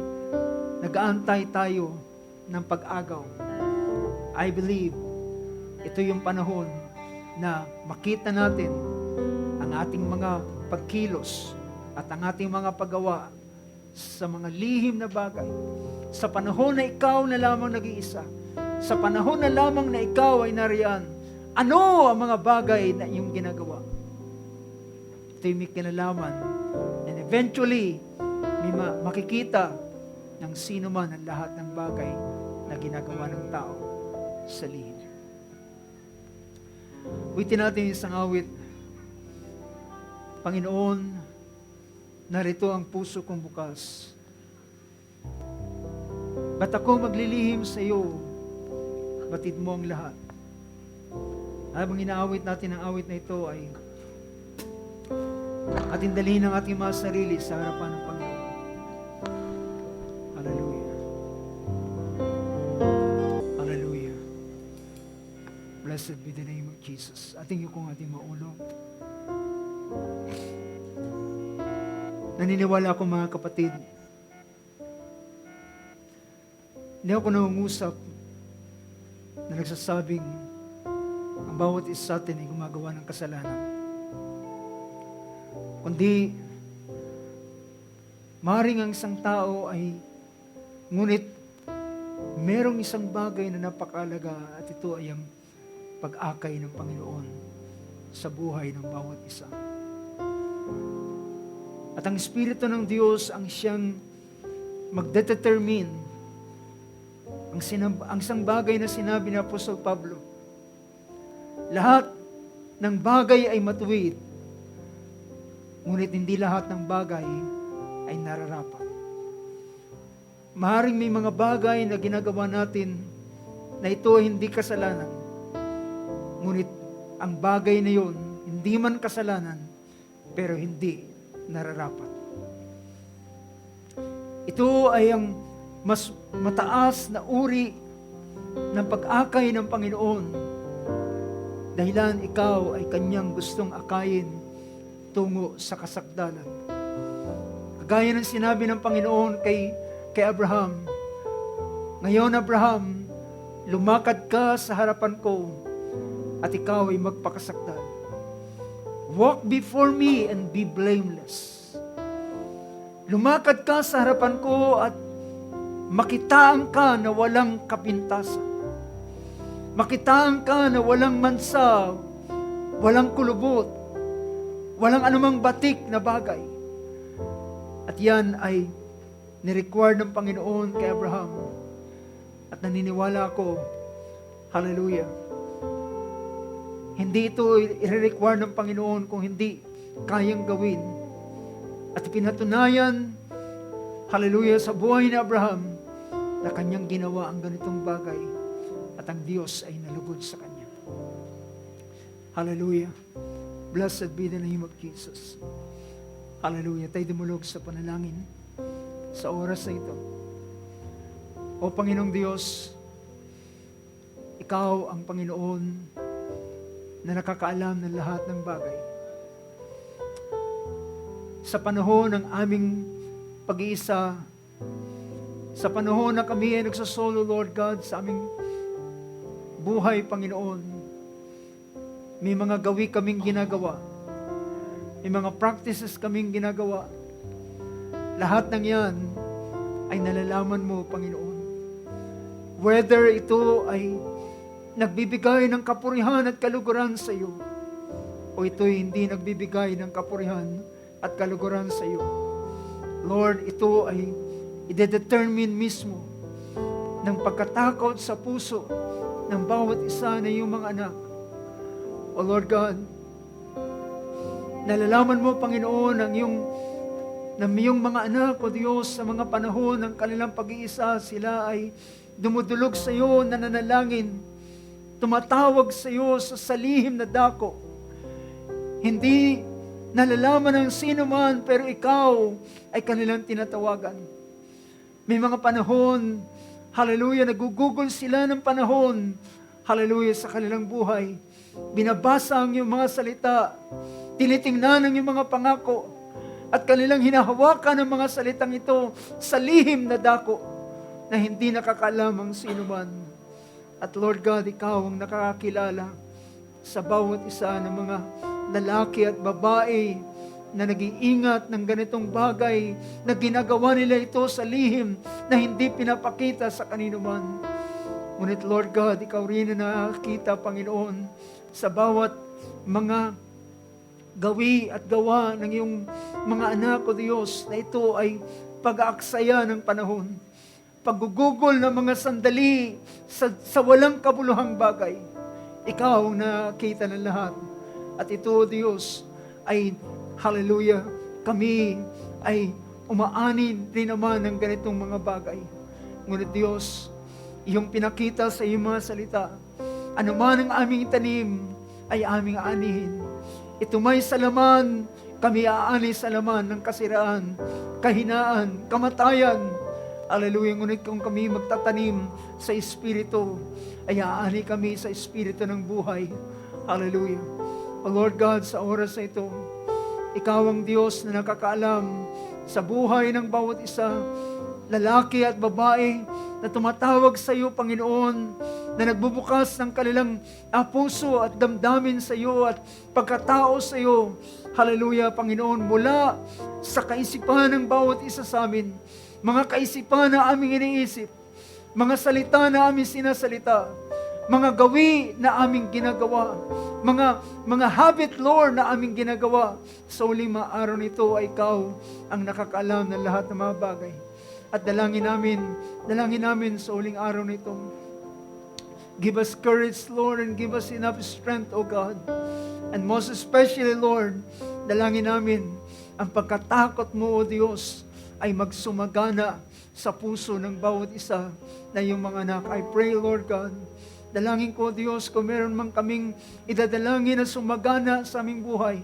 S1: nag-aantay tayo ng pag-agaw, I believe ito yung panahon na makita natin ang ating mga pagkilos at ang ating mga paggawa sa mga lihim na bagay. Sa panahon na ikaw na lamang nag-iisa, sa panahon na lamang na ikaw ay nariyan, ano ang mga bagay na iyong ginagawa? Ito'y may kinalaman. And eventually, may makikita ng sino man ang lahat ng bagay na ginagawa ng tao sa lihim. Witin natin isang awit. Panginoon, narito ang puso kong bukas. Ba't ako maglilihim sa iyo? Batid mo ang lahat. Habang inaawit natin ang awit na ito ay ating dalhin ang ating mga sarili sa harapan ng Panginoon. Hallelujah. Hallelujah. Blessed be the name of Jesus. Ating yung ating maulo. Naniniwala ako mga kapatid, hindi ako nangungusap na nagsasabing ang bawat isa sa atin ay gumagawa ng kasalanan. Kundi, maaaring ang isang tao ay, ngunit merong isang bagay na napakalaga at ito ay ang pag-akay ng Panginoon sa buhay ng bawat isa. At ang Espiritu ng Diyos ang siyang magdedetermine ang isang bagay na sinabi ni Apostol Pablo. Lahat ng bagay ay matuwid, ngunit hindi lahat ng bagay ay nararapat. Maaaring may mga bagay na ginagawa natin na ito ay hindi kasalanan, ngunit ang bagay na yun, hindi man kasalanan, pero hindi nararapat. Ito ay ang mas mataas na uri ng pag-akay ng Panginoon, dahilan ikaw ay Kanyang gustong akayin tungo sa kasagdalan. Kagaya ng sinabi ng Panginoon kay Abraham, ngayon Abraham, lumakad ka sa harapan ko at ikaw ay magpakasakdal. Walk before me and be blameless. Lumakad ka sa harapan ko at makitaan ka na walang kapintasan. Makitaan ka na walang mansa, walang kulubot, walang anumang batik na bagay. At yan ay nirequire ng Panginoon kay Abraham. At naniniwala ako, hallelujah, hindi ito i-require ng Panginoon kung hindi kayang gawin. At pinatunayan, hallelujah, sa buhay ni Abraham, na kanyang ginawa ang ganitong bagay at ang Diyos ay nalugod sa kanya. Hallelujah. Blessed be the name of Jesus. Hallelujah. Tayo dumulog sa panalangin sa oras na ito. O Panginoong Diyos, Ikaw ang Panginoon na nakakaalam ng lahat ng bagay. Sa panahon ng aming pag-iisa, sa panahon na kami ay nagsasolo, Lord God, sa aming buhay, Panginoon, may mga gawi kaming ginagawa. May mga practices kaming ginagawa. Lahat ng yan ay nalalaman mo, Panginoon. Whether ito ay nagbibigay ng kapurihan at kaluguran sa iyo, o ito'y hindi nagbibigay ng kapurihan at kaluguran sa iyo. Lord, ito ay i-determine mismo ng pagkatakot sa puso ng bawat isa na iyong mga anak. O Lord God, nalalaman mo, Panginoon, ng iyong mga anak, o Diyos, sa mga panahon ng kanilang pag-iisa, sila ay dumudulog sa iyo, nananalangin, tumatawag sa iyo sa salihim na dako. Hindi nalalaman ng sino man, pero ikaw ay kanilang tinatawagan. May mga panahon, hallelujah, nagugugol sila ng panahon, hallelujah, sa kanilang buhay. Binabasa ang iyong mga salita, tinitingnan ang iyong mga pangako, at kanilang hinahawakan ang mga salitang ito sa lihim na dako na hindi nakakaalam ang sino man. At Lord God, ikaw ang nakakakilala sa bawat isa ng mga lalaki at babae na nag-iingat ng ganitong bagay, na ginagawa nila ito sa lihim na hindi pinapakita sa kanino man. Ngunit Lord God, ikaw rin na nakakita, Panginoon, sa bawat mga gawi at gawa ng iyong mga anak, o Diyos, na ito ay pag-aaksaya ng panahon. Paggugugol ng mga sandali sa walang kabuluhang bagay. Ikaw ang nakita ng lahat. At ito, Diyos, ay, hallelujah, kami ay umaanin din naman ng ganitong mga bagay. Ngunit Diyos, iyong pinakita sa iyong mga salita, anuman ang aming tanim, ay aming aanihin. Ito may salaman, kami aani sa laman ng kasiraan, kahinaan, kamatayan. Hallelujah, ngunit kung kami magtatanim sa Espiritu, ay aani kami sa Espiritu ng buhay. Hallelujah. O Lord God, sa oras na ito, Ikaw ang Diyos na nakakaalam sa buhay ng bawat isa, lalaki at babae, na tumatawag sa iyo, Panginoon, na nagbubukas ng kanilang puso at damdamin sa iyo at pagkatao sa iyo. Hallelujah, Panginoon, mula sa kaisipan ng bawat isa sa amin, mga kaisipan na aming iniisip, mga salita na aming sinasalita, mga gawi na aming ginagawa, mga habit, Lord, na aming ginagawa. Sa uling mga araw nito ay Ikaw ang nakakaalam ng lahat ng mga bagay. At dalangin namin sa uling araw nito, give us courage, Lord, and give us enough strength, O God. And most especially, Lord, dalangin namin ang pagkatakot mo, O Diyos, ay magsumagana sa puso ng bawat isa na iyong mga anak. I pray, Lord God, dalangin ko, Diyos, kung meron man kaming idadalangin na sumagana sa aming buhay,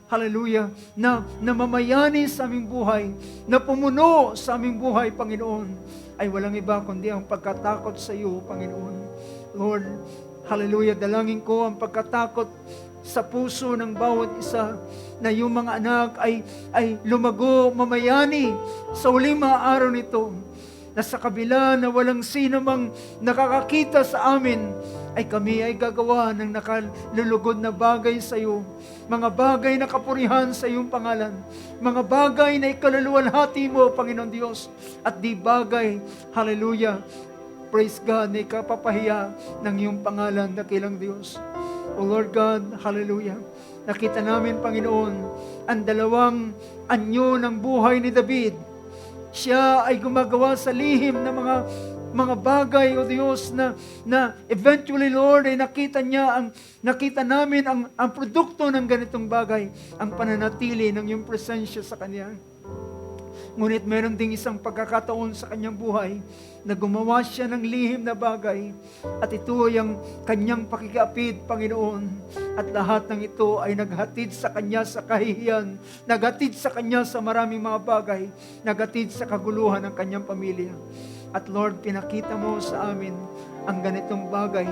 S1: hallelujah, na namamayani sa aming buhay, na pumuno sa aming buhay, Panginoon, ay walang iba kundi ang pagkatakot sa iyo, Panginoon. Lord, hallelujah, dalangin ko ang pagkatakot sa puso ng bawat isa, na yung mga anak ay lumago, mamayani sa huling mga araw nito, na sa kabila na walang sino mang nakakakita sa amin, ay kami ay gagawa ng nakalulugod na bagay sa iyo, mga bagay na kapurihan sa iyong pangalan, mga bagay na ikaluluwalhati mo, Panginoon Diyos, at di bagay, hallelujah, praise God, na ikapapahiya ng iyong pangalan, dakilang Diyos. O Lord God, hallelujah, nakita namin, Panginoon, ang dalawang anyo ng buhay ni David. Siya ay gumagawa sa lihim ng mga bagay, O Diyos, na eventually, Lord, ay nakita namin ang produkto ng ganitong bagay, ang pananatili ng iyong presensya sa Kanya. Ngunit meron ding isang pagkakataon sa kanyang buhay na gumawa siya ng lihim na bagay, at ito ay ang kanyang pakikiapid, Panginoon, at lahat ng ito ay naghatid sa kanya sa kahihiyan, naghatid sa kanya sa maraming mga bagay, naghatid sa kaguluhan ng kanyang pamilya. At Lord, pinakita mo sa amin ang ganitong bagay.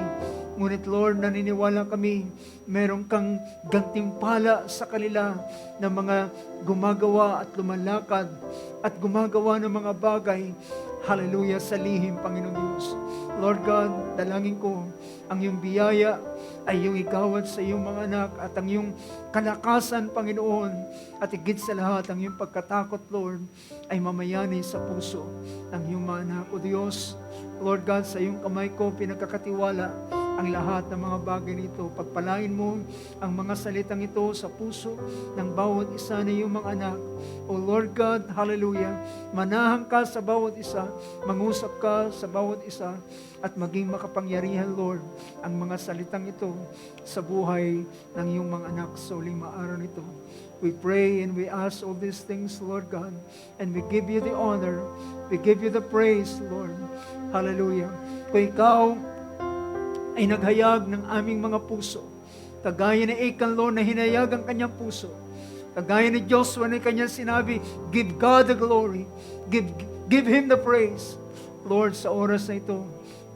S1: Ngunit Lord, naniniwala kami, meron kang gantimpala sa kanila na mga gumagawa at lumalakad at gumagawa ng mga bagay, hallelujah, sa lihim, Panginoon Diyos. Lord God, dalangin ko ang iyong biyaya ay iyong igawad sa iyong mga anak, at ang iyong kalakasan, Panginoon, at higit sa lahat, ang iyong pagkatakot, Lord, ay mamayani sa puso ng iyong mga anak. O Diyos, Lord God, sa iyong kamay ko pinagkakatiwala ang lahat ng mga bagay nito. Pagpalain mo ang mga salitang ito sa puso ng bawat isa na iyong mga anak. O Lord God, hallelujah, manahan ka sa bawat isa, mangusap ka sa bawat isa, at maging makapangyarihan, Lord, ang mga salitang ito sa buhay ng iyong mga anak sa huling araw nito. We pray and we ask all these things, Lord God, and we give you the honor, we give you the praise, Lord. Hallelujah. Kung ikaw ay naghayag ng aming mga puso, kagaya ni Achan, Lord, na hinayag ang kanyang puso, kagaya ni Joshua na kanyang sinabi, give God the glory, give Him the praise. Lord, sa oras na ito,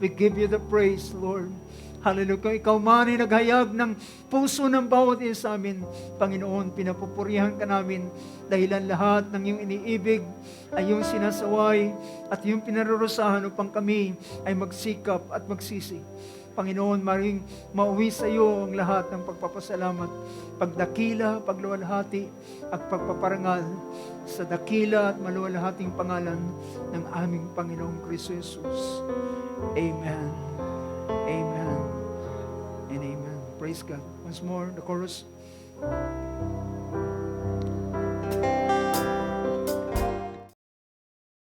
S1: we give you the praise, Lord. Hallelujah. Kung ikaw man ay naghayag ng puso ng bawat isa sa amin, Panginoon, pinapupurihan ka namin, dahilan lahat ng iyong iniibig ay iyong sinasaway at iyong pinarurusahan upang kami ay magsikap at magsisi. Panginoon, maring mauwi sa iyo ang lahat ng pagpapasalamat, pagdakila, pagluwalhati, at pagpaparangal sa dakila at maluwalhating pangalan ng aming Panginoong Kristo Jesus. Amen. Amen. And amen. Praise God. Once more, the chorus.